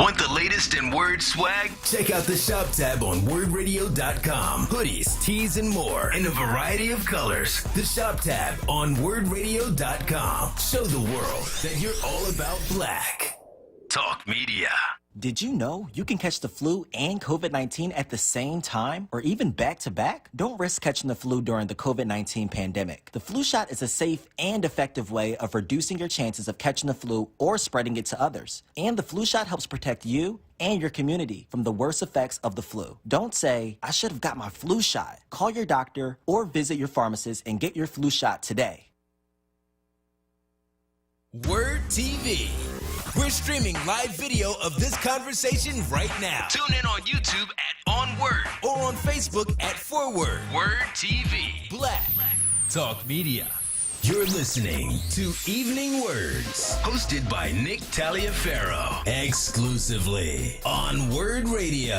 Want the latest in Word swag? Check out the shop tab on WordRadio.com. Hoodies, tees, and more in a variety of colors. The shop tab on WordRadio.com. Show the world that you're all about black. Talk Media. Did you know you can catch the flu and COVID-19 at the same time or even back to back? Don't risk catching the flu during the COVID-19 pandemic. The flu shot is a safe and effective way of reducing your chances of catching the flu or spreading it to others. And the flu shot helps protect you and your community from the worst effects of the flu. Don't say, I should have got my flu shot. Call your doctor or visit your pharmacist and get your flu shot today. WURD TV. We're streaming live video of this conversation right now. Tune in on YouTube at onWURD or on Facebook at ForWord. WURD TV. Black Talk Media. You're listening to Evening Words, hosted by Nick Taliaferro, exclusively on WURD Radio,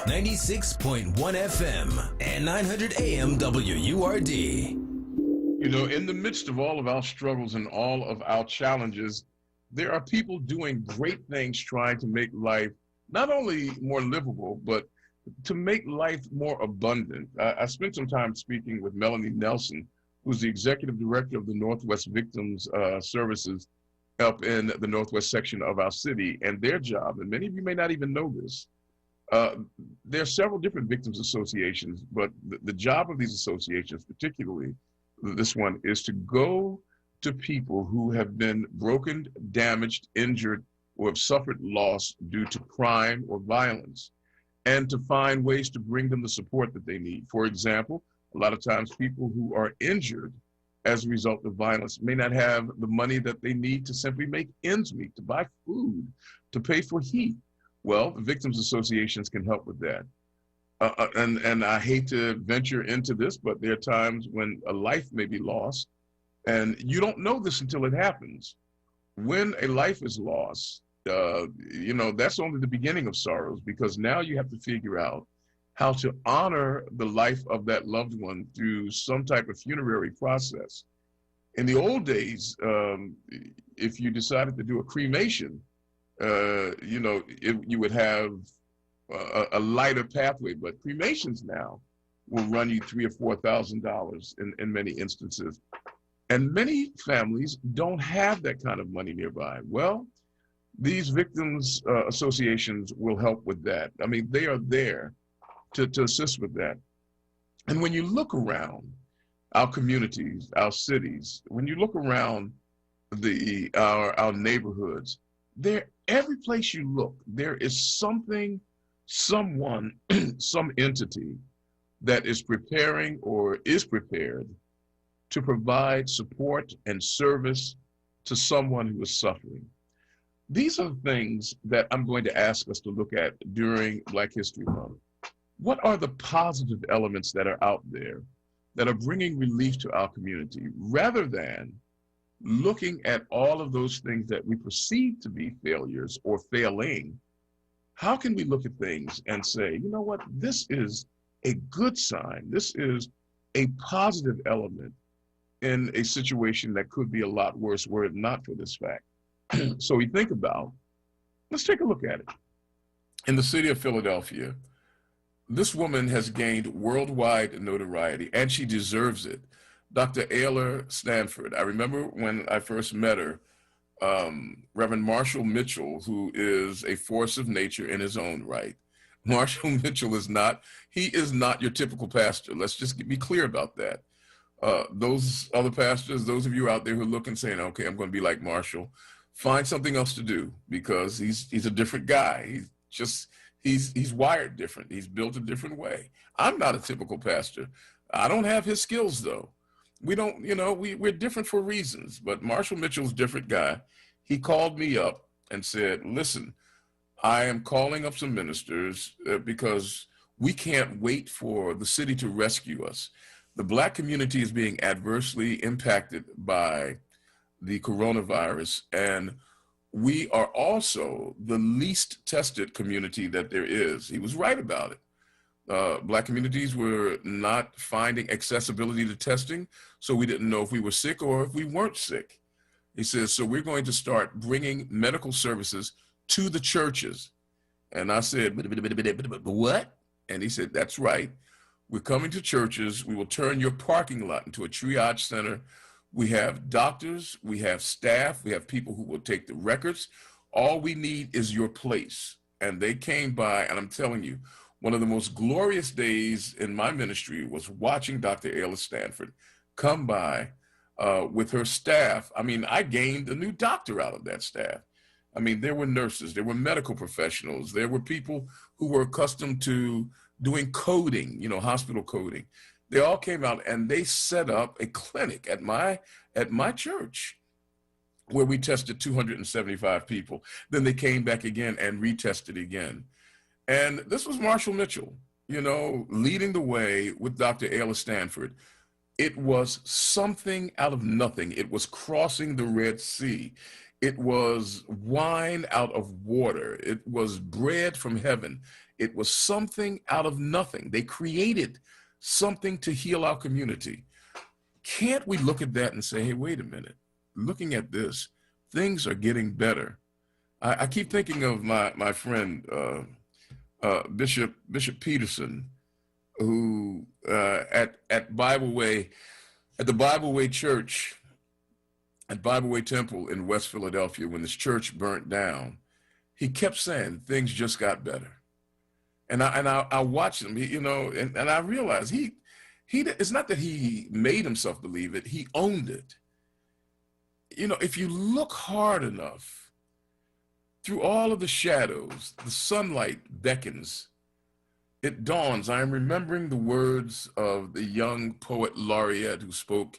96.1 FM and 900 AM WURD. You know, in the midst of all of our struggles and all of our challenges, there are people doing great things trying to make life not only more livable, but to make life more abundant. I spent some time speaking with Melanie Nelson, who's the executive director of the Northwest Victims Services up in the Northwest section of our city. And their job, and many of you may not even know this, there are several different victims associations, but the job of these associations, particularly this one, is to go to people who have been broken, damaged, injured, or have suffered loss due to crime or violence, and to find ways to bring them the support that they need. For example, a lot of times people who are injured as a result of violence may not have the money that they need to simply make ends meet, to buy food, to pay for heat, Well, the victims associations can help with that. And I hate to venture into this, but there are times when a life may be lost, and you don't know this until it happens. When a life is lost, that's only the beginning of sorrows, because now you have to figure out how to honor the life of that loved one through some type of funerary process. In the old days, if you decided to do a cremation, you would have a lighter pathway, but cremations now will run you $3,000 or $4,000 in many instances. And many families don't have that kind of money nearby. Well, these victims associations will help with that. I mean, they are there to assist with that. And when you look around our communities, our cities, when you look around our neighborhoods, every place you look, there is something, someone, some entity that is preparing or is prepared to provide support and service to someone who is suffering. These are things that I'm going to ask us to look at during Black History Month. What are the positive elements that are out there that are bringing relief to our community, rather than looking at all of those things that we perceive to be failures or failing? How can we look at things and say, you know what, this is a good sign. This is a positive element in a situation that could be a lot worse were it not for this fact. So we think about, let's take a look at it. In the city of Philadelphia, this woman has gained worldwide notoriety, and she deserves it. Dr. Ayla Stanford, I remember when I first met her, Reverend Marshall Mitchell, who is a force of nature in his own right. Marshall Mitchell is not your typical pastor. Let's just be clear about that. Those other pastors, those of you out there who are looking, saying, okay, I'm going to be like Marshall, find something else to do, because he's a different guy. He's wired different. He's built a different way. I'm not a typical pastor. I don't have his skills, though. We don't, we're different for reasons, but Marshall Mitchell's a different guy. He called me up and said, listen, I am calling up some ministers because we can't wait for the city to rescue us. The Black community is being adversely impacted by the coronavirus, and we are also the least tested community that there is. He was right about it. Black communities were not finding accessibility to testing, so we didn't know if we were sick or if we weren't sick. He says, so we're going to start bringing medical services to the churches. And I said, what? And he said, that's right. We're coming to churches. We will turn your parking lot into a triage center. We have doctors, we have staff, we have people who will take the records. All we need is your place. And they came by, and I'm telling you, one of the most glorious days in my ministry was watching Dr. Ayla Stanford come by with her staff. I mean, I gained a new doctor out of that staff. I mean, there were nurses, there were medical professionals, there were people who were accustomed to doing coding, hospital coding. They all came out and they set up a clinic at my church where we tested 275 people. Then they came back again and retested again. And this was Marshall Mitchell, leading the way with Dr. Ayla Stanford. It was something out of nothing. It was crossing the Red Sea. It was wine out of water. It was bread from heaven. It was something out of nothing. They created something to heal our community. Can't we look at that and say, hey, wait a minute, looking at this, things are getting better. I keep thinking of my friend, Bishop Peterson, who at the Bible Way Church, at Bible Way Temple in West Philadelphia, when this church burnt down, he kept saying things just got better. And I watched him, and I realized it's not that he made himself believe it, he owned it. If you look hard enough, through all of the shadows, the sunlight beckons. It dawns. I am remembering the words of the young poet laureate who spoke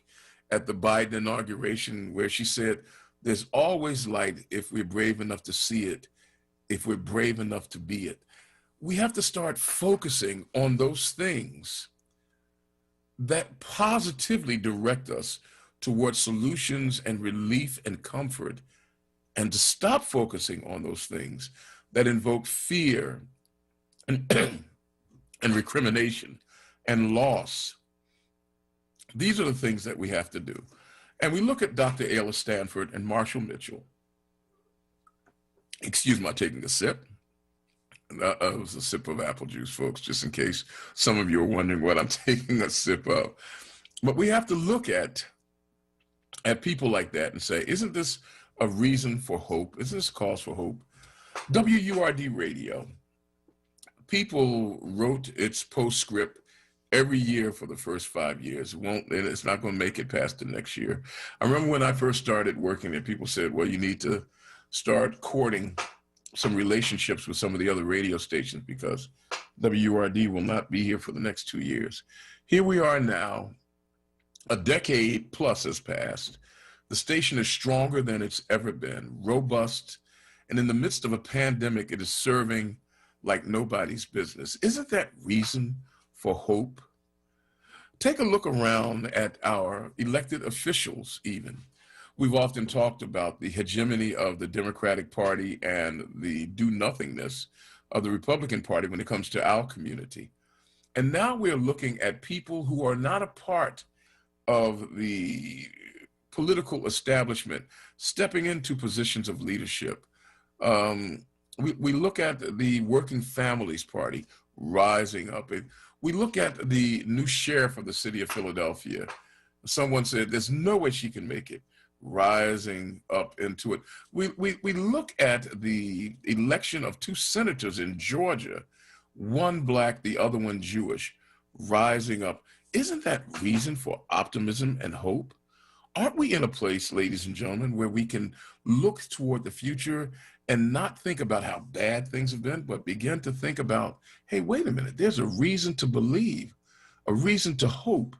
at the Biden inauguration, where she said, there's always light if we're brave enough to see it if we're brave enough to be it. We have to start focusing on those things that positively direct us towards solutions and relief and comfort, and to stop focusing on those things that invoke fear and, and recrimination and loss. These are the things that we have to do. And we look at Dr. Ayla Stanford and Marshall Mitchell. Excuse my taking a sip. It was a sip of apple juice, folks, just in case some of you are wondering what I'm taking a sip of. But we have to look at people like that and say, isn't this a reason for hope? Isn't this cause for hope? WURD Radio, people wrote its postscript every year for the first 5 years. It's not going to make it past the next year. I remember when I first started working there, people said, well, you need to start courting some relationships with some of the other radio stations because WURD will not be here for the next 2 years. Here we are now, a decade plus has passed. The station is stronger than it's ever been, robust, and in the midst of a pandemic, it is serving like nobody's business. Isn't that reason for hope? Take a look around at our elected officials even. We've often talked about the hegemony of the Democratic Party and the do-nothingness of the Republican Party when it comes to our community. And now we're looking at people who are not a part of the political establishment stepping into positions of leadership. We look at the Working Families Party rising up. We look at the new sheriff of the city of Philadelphia. Someone said there's no way she can make it, rising up into it. We look at the election of 2 senators in Georgia, one black, the other one Jewish, rising up. Isn't that reason for optimism and hope? Aren't we in a place, ladies and gentlemen, where we can look toward the future and not think about how bad things have been, but begin to think about, hey, wait a minute, there's a reason to believe, a reason to hope,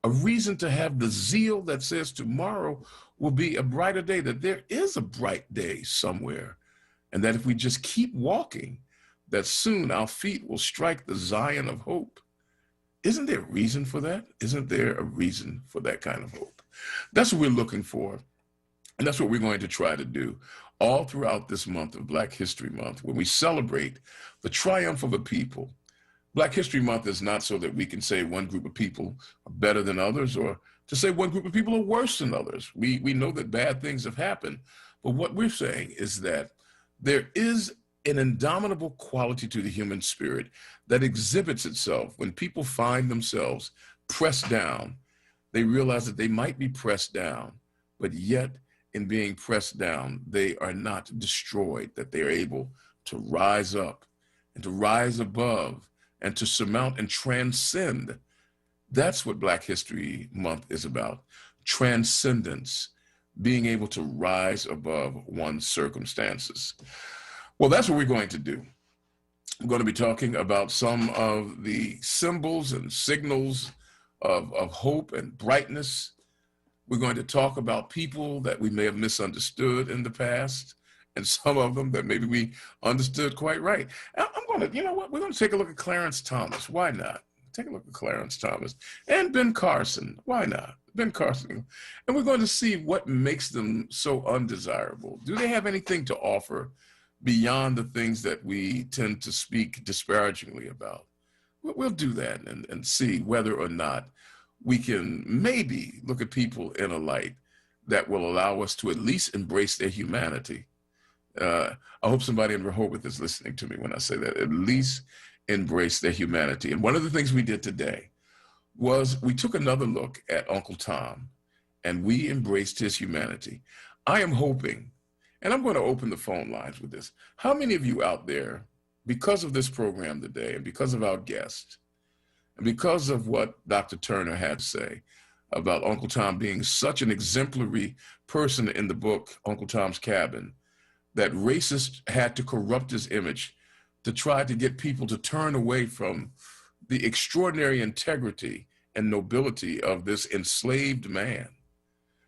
a reason to have the zeal that says tomorrow will be a brighter day, that there is a bright day somewhere, and that if we just keep walking, that soon our feet will strike the Zion of hope. Isn't there a reason for that? Isn't there a reason for that kind of hope? That's what we're looking for, and that's what we're going to try to do all throughout this month of Black History Month, when we celebrate the triumph of a people. Black History Month is not so that we can say one group of people are better than others, or to say one group of people are worse than others. We know that bad things have happened, but what we're saying is that there is an indomitable quality to the human spirit that exhibits itself when people find themselves pressed down. They realize that they might be pressed down, but yet in being pressed down, they are not destroyed, that they are able to rise up and to rise above and to surmount and transcend. That's what Black History Month is about. Transcendence, being able to rise above one's circumstances. Well, that's what we're going to do. I'm going to be talking about some of the symbols and signals of hope and brightness. We're going to talk about people that we may have misunderstood in the past, and some of them that maybe we understood quite right. I'm going to, you know what, we're going to take a look at Clarence Thomas. Why not? Take a look at Clarence Thomas and Ben Carson. Why not? Ben Carson. And we're going to see what makes them so undesirable. Do they have anything to offer beyond the things that we tend to speak disparagingly about? We'll do that and see whether or not we can maybe look at people in a light that will allow us to at least embrace their humanity. I hope somebody in Rehoboth is listening to me when I say that, at least embrace their humanity. And one of the things we did today was we took another look at Uncle Tom and we embraced his humanity. I am hoping, and I'm going to open the phone lines with this. How many of you out there, because of this program today and because of our guest, and because of what Dr. Turner had to say about Uncle Tom being such an exemplary person in the book, Uncle Tom's Cabin, that racists had to corrupt his image to try to get people to turn away from the extraordinary integrity and nobility of this enslaved man?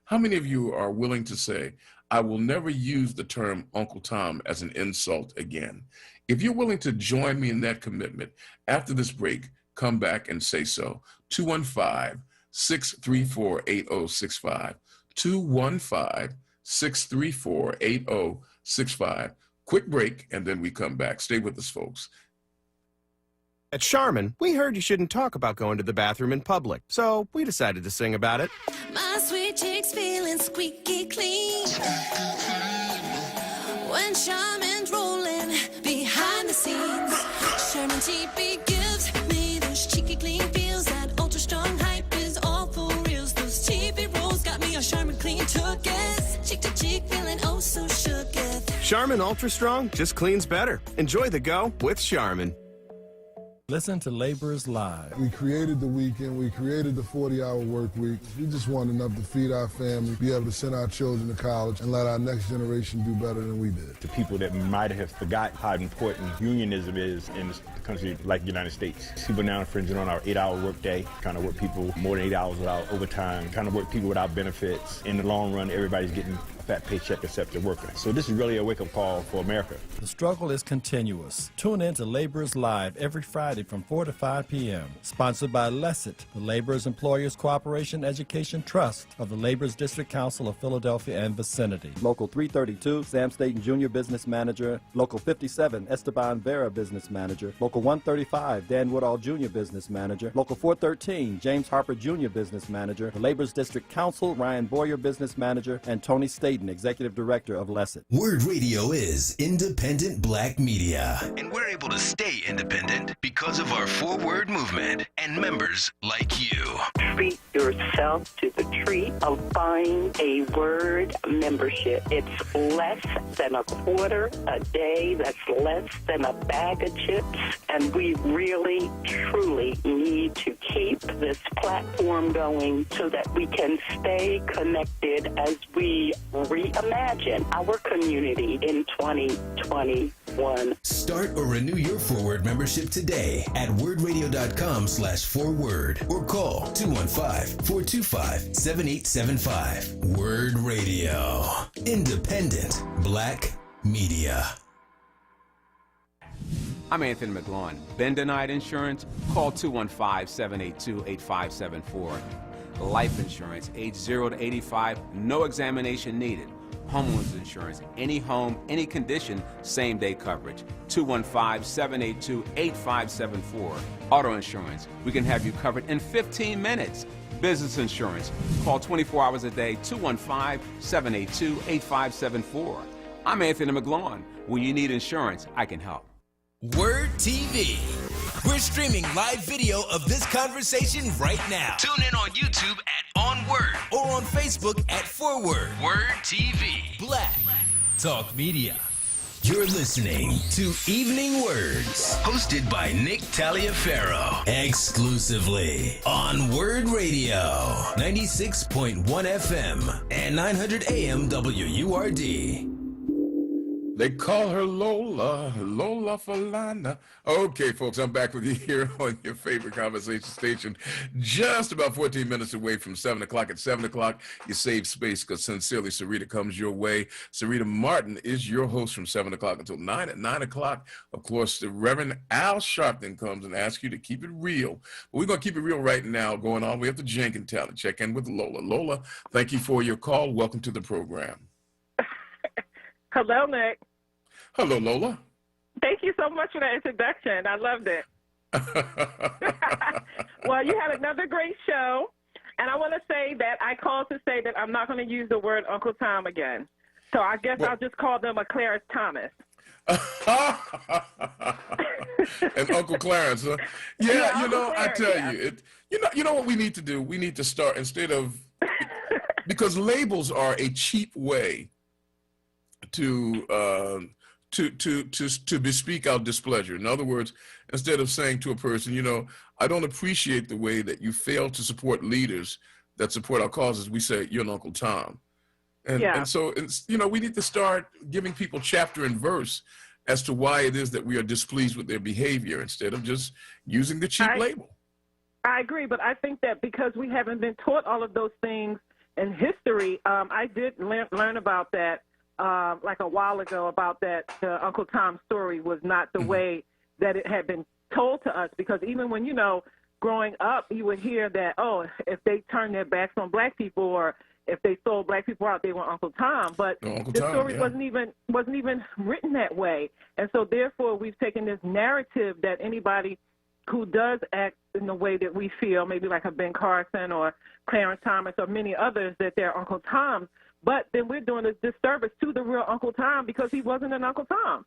How many of you are willing to say, I will never use the term Uncle Tom as an insult again. If you're willing to join me in that commitment, after this break, come back and say so. 215-634-8065. 215-634-8065. Quick break, and then we come back. Stay with us, folks. At Charmin, we heard you shouldn't talk about going to the bathroom in public, so we decided to sing about it. My sweet cheeks feeling squeaky clean when Charmin's rolling behind the scenes. Charmin TP gives me those cheeky clean feels. That ultra strong hype is all for reals. Those TP rolls got me a Charmin clean tooketh. Cheek to cheek feeling oh so shooketh. Charmin Ultra Strong just cleans better. Enjoy the go with Charmin. Listen to Laborers Live. We created the weekend. We created the 40-hour work week. We just want enough to feed our family, be able to send our children to college, and let our next generation do better than we did. To people that might have forgot how important unionism is in a country like the United States. People now infringing on our 8-hour workday, kind of work people more than 8 hours without overtime, kind of work people without benefits. In the long run, everybody's getting a fat paycheck except the worker. So this is really a wake-up call for America. The struggle is continuous. Tune in to Laborers Live every Friday from 4 to 5 p.m. Sponsored by LESIT, the Laborers Employers Cooperation Education Trust of the Laborers District Council of Philadelphia and vicinity. Local 332, Sam Staten Jr. Business Manager. Local 57, Esteban Vera Business Manager. Local 135, Dan Woodall Jr. Business Manager. Local 413, James Harper Jr. Business Manager. The Laborers District Council, Ryan Boyer Business Manager, and Tony Staten, Executive Director of LESIT. WURD Radio is independent black media. And we're able to stay independent because of our onWURD movement and members like you. Treat yourself to the treat of buying a WURD membership. It's less than a quarter a day. That's less than a bag of chips. And we really, truly need to keep this platform going so that we can stay connected as we reimagine our community in 2021. Start or renew your onWURD membership today at wordradio.com/4word or call 215-425-7875. WURD Radio. Independent black media. I'm Anthony McGlaughlin. Been denied insurance? Call 215-782-8574. Life insurance, age 0 to 85, no examination needed. Homeowners insurance, any home, any condition, same-day coverage. 215-782-8574. Auto insurance, we can have you covered in 15 minutes. Business insurance, call 24 hours a day, 215-782-8574. I'm Anthony McGlaughlin. When you need insurance, I can help. WURD TV. We're streaming live video of this conversation right now. Tune in on YouTube at onWURD or on Facebook at onWURD. WURD TV. Black Talk Media. You're listening to Evening Words, hosted by Nick Taliaferro, exclusively on WURD Radio, 96.1 FM and 900 AM WURD. They call her Lola, Lola Falana. Okay, folks, I'm back with you here on your favorite conversation station, just about 14 minutes away from 7 o'clock. At 7 o'clock, you save space because Sincerely Sarita comes your way. Sarita Martin is your host from 7 o'clock until 9. At 9 o'clock, of course, the Reverend Al Sharpton comes and asks you to keep it real. But we're going to keep it real right now, going on. We have to Jenkintown to check in with Lola. Lola, thank you for your call. Welcome to the program. Hello, Nick. Hello, Lola. Thank you so much for that introduction. I loved it. Well, you had another great show, and I want to say that I called to say that I'm not going to use the word Uncle Tom again. So I guess I'll just call them a Clarence Thomas. And Uncle Clarence, huh? Yeah, you know, Clarence, I tell you, you know what we need to do? We need to start, instead of, because labels are a cheap way to bespeak our displeasure. In other words, instead of saying to a person, you know, I don't appreciate the way that you fail to support leaders that support our causes, we say, you're an Uncle Tom. And so, it's, you know, we need to start giving people chapter and verse as to why it is that we are displeased with their behavior instead of just using the cheap label. I agree, but I think that because we haven't been taught all of those things in history, I did learn about that like a while ago, about that Uncle Tom story was not the way that it had been told to us, because even when, growing up, you would hear that, oh, if they turned their backs on black people or if they sold black people out, they were Uncle Tom. But the story wasn't even written that way. And so therefore we've taken this narrative that anybody who does act in the way that we feel, maybe like a Ben Carson or Clarence Thomas or many others, that they're Uncle Toms. But then we're doing a disservice to the real Uncle Tom because he wasn't an Uncle Tom.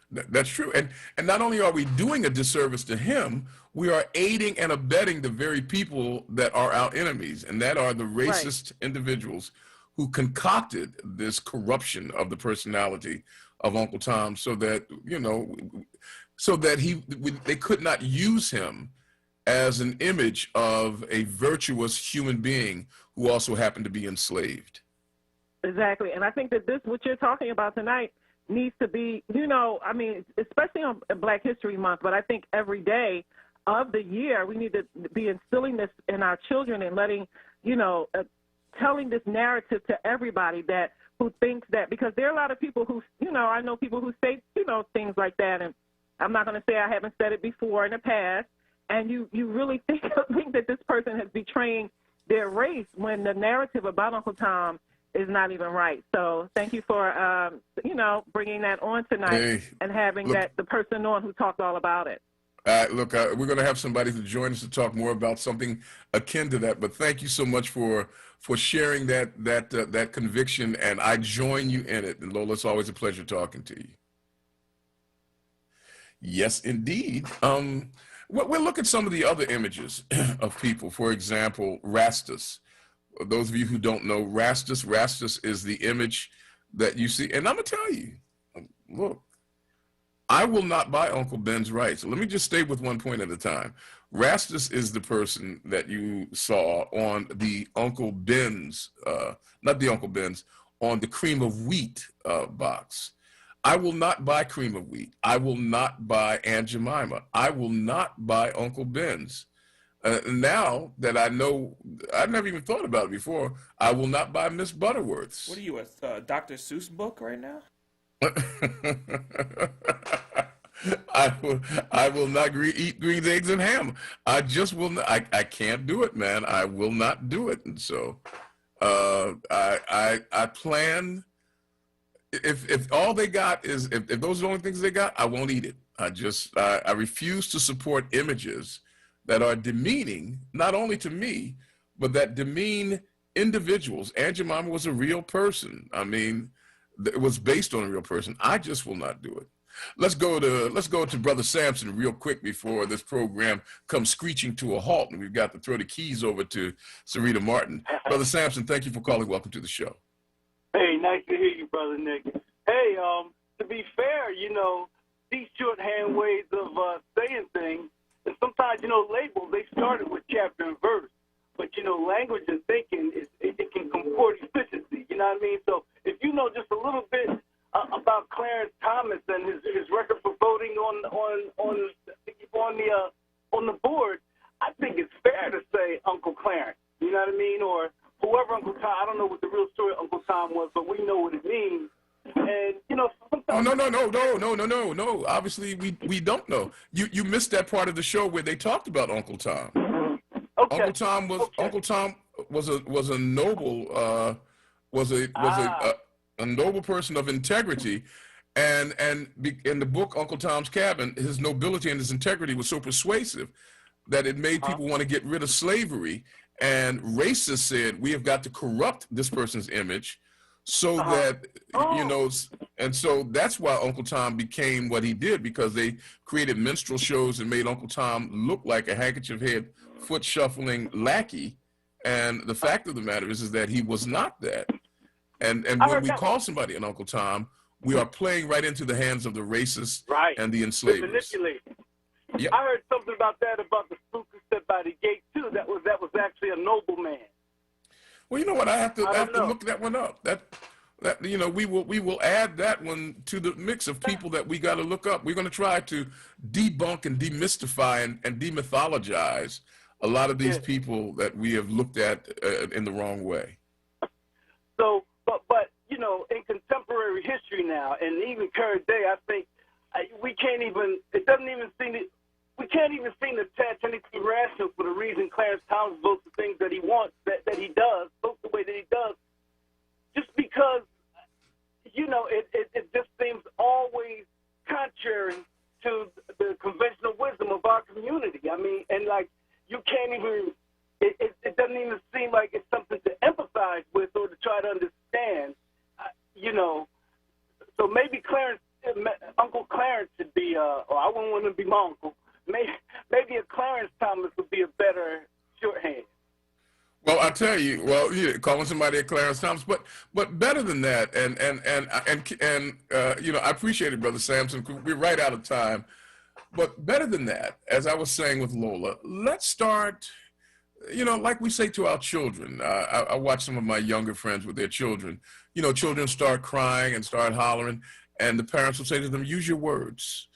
That's true. And not only are we doing a disservice to him, we are aiding and abetting the very people that are our enemies, and that are the racist individuals who concocted this corruption of the personality of Uncle Tom so that, they could not use him as an image of a virtuous human being who also happened to be enslaved. Exactly. And I think that what you're talking about tonight needs to be, especially on Black History Month, but I think every day of the year we need to be instilling this in our children and letting, telling this narrative to everybody that who thinks that, because there are a lot of people who, I know people who say, things like that, and I'm not going to say I haven't said it before in the past, and you really think that this person has betraying their race when the narrative about Uncle Tom is not even right. So thank you for, bringing that on tonight and having the person on who talked all about it. We're going to have somebody to join us to talk more about something akin to that. But thank you so much for sharing that conviction, and I join you in it. And Lola, it's always a pleasure talking to you. Yes, indeed. We'll look at some of the other images of people. For example, Rastus. Those of you who don't know Rastus is the image that you see. And I'm going to tell you, look, I will not buy Uncle Ben's rights. Let me just stay with one point at a time. Rastus is the person that you saw on the Uncle Ben's, not the Uncle Ben's, on the cream of wheat box. I will not buy cream of wheat. I will not buy Aunt Jemima. I will not buy Uncle Ben's. Now that I know, I've never even thought about it before, I will not buy Miss Butterworth's. What are you, a Dr. Seuss book right now? I will not eat greens, eggs, and ham. I just will not. I can't do it, man. I will not do it. And so I plan, if all they got is, if those are the only things they got, I won't eat it. I refuse to support images that are demeaning, not only to me, but that demean individuals. Aunt Jemima was a real person. I mean, it was based on a real person. I just will not do it. Let's go to Brother Sampson real quick before this program comes screeching to a halt, and we've got to throw the keys over to Sarita Martin. Brother Sampson, thank you for calling. Welcome to the show. Hey, nice to hear you, Brother Nick. Hey, to be fair, these shorthand ways of saying things, and sometimes, labels, they started with chapter and verse. But, language and thinking, it can comport efficiency, you know what I mean? So if you know just a little bit about Clarence Thomas and his record for voting on the board, I think it's fair to say Uncle Clarence, you know what I mean? Or whoever Uncle Tom, I don't know what the real story of Uncle Tom was, but we know what it means. And, no. Obviously, we don't know. You missed that part of the show where they talked about Uncle Tom. Okay. Uncle Tom was a noble a noble person of integrity, and in the book Uncle Tom's Cabin, his nobility and his integrity was so persuasive that it made people want to get rid of slavery. And racists said, we have got to corrupt this person's image so that, and so that's why Uncle Tom became what he did, because they created minstrel shows and made Uncle Tom look like a handkerchief head, foot shuffling lackey. And the fact of the matter is that he was not that. And when we call somebody an Uncle Tom, we are playing right into the hands of the racists and the enslavers. Manipulate. Yep. I heard something about that, about the spook who stepped by the gate too. That was actually a noble man. Well, you know what? I have to look that one up. We will add that one to the mix of people that we got to look up. We're going to try to debunk and demystify and demythologize a lot of these people that we have looked at in the wrong way. So, but you know, in contemporary history now, and even current day, I think we can't even. It doesn't even seem to. We can't even seem to attach anything rational for the reason Clarence Thomas votes the things that he wants, that he does, votes the way that he does, just because, you know, it just seems always contrary to the conventional wisdom of our community. I mean, and like, you can't even, it doesn't even seem like it's something to empathize with or to try to understand, you know. So maybe Uncle Clarence should be, or I wouldn't want him to be my uncle. Maybe a Clarence Thomas would be a better shorthand. Well, I tell you, calling somebody a Clarence Thomas, but better than that, and you know, I appreciate it, Brother Sampson. We're right out of time, but better than that, as I was saying with Lola, let's start. You know, like we say to our children. I watch some of my younger friends with their children. You know, children start crying and start hollering, and the parents will say to them, "Use your words."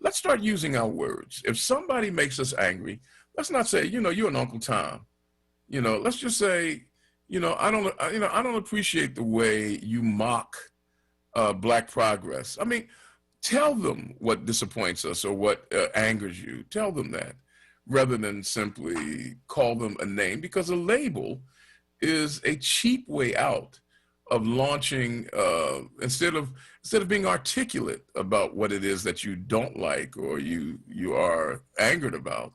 Let's start using our words. If somebody makes us angry, let's not say, you know, you're an Uncle Tom. You know, let's just say, you know, I don't appreciate the way you mock Black progress. I mean, tell them what disappoints us or what angers you. Tell them that, rather than simply call them a name, because a label is a cheap way out of launching, instead of being articulate about what it is that you don't like or you are angered about.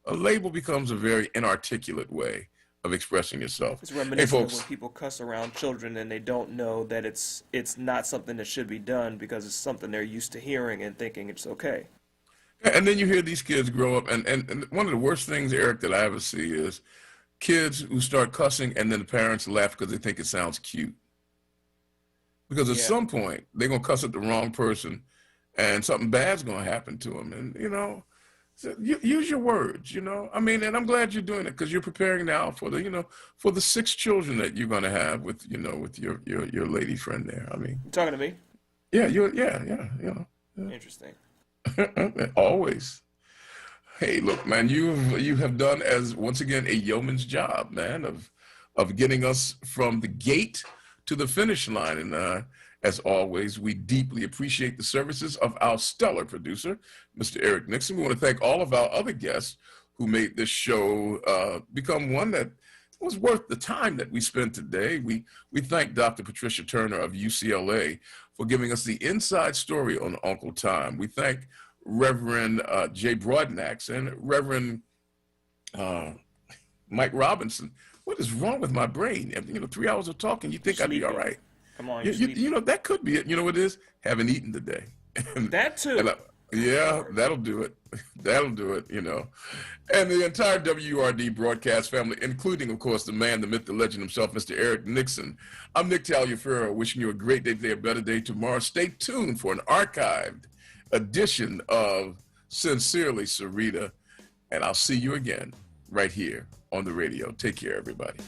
A label becomes a very inarticulate way of expressing yourself. It's reminiscent of when people cuss around children and they don't know that it's not something that should be done because it's something they're used to hearing and thinking it's okay. And then you hear these kids grow up, and one of the worst things, Eric, that I ever see is kids who start cussing and then the parents laugh because they think it sounds cute. Because at some point, they're going to cuss at the wrong person and something bad's going to happen to them. And, you know, so use your words, you know. I mean, and I'm glad you're doing it because you're preparing now for the, you know, for the 6 children that you're going to have with, you know, with your lady friend there. I mean. You talking to me? Yeah, you know. Yeah. Interesting. Always. Hey, look, man, you have done, as once again, a yeoman's job, man, of getting us from the gate to the finish line. And as always, we deeply appreciate the services of our stellar producer, Mr. Eric Nixon. We want to thank all of our other guests who made this show become one that was worth the time that we spent today. We thank Dr. Patricia Turner of UCLA for giving us the inside story on Uncle Tom. We thank Reverend Jay Broadnax and Reverend Mike Robinson. What is wrong with my brain? You know, 3 hours of talking, you think I'd be all right. Come on, you know, that could be it. You know what it is? Haven't eaten today. That too. Yeah, that'll do it. That'll do it, you know. And the entire WURD broadcast family, including, of course, the man, the myth, the legend himself, Mr. Eric Nixon. I'm Nick Taliaferro, wishing you a great day today, a better day tomorrow. Stay tuned for an archived edition of Sincerely Sarita, and I'll see you again right here on the radio. Take care, everybody.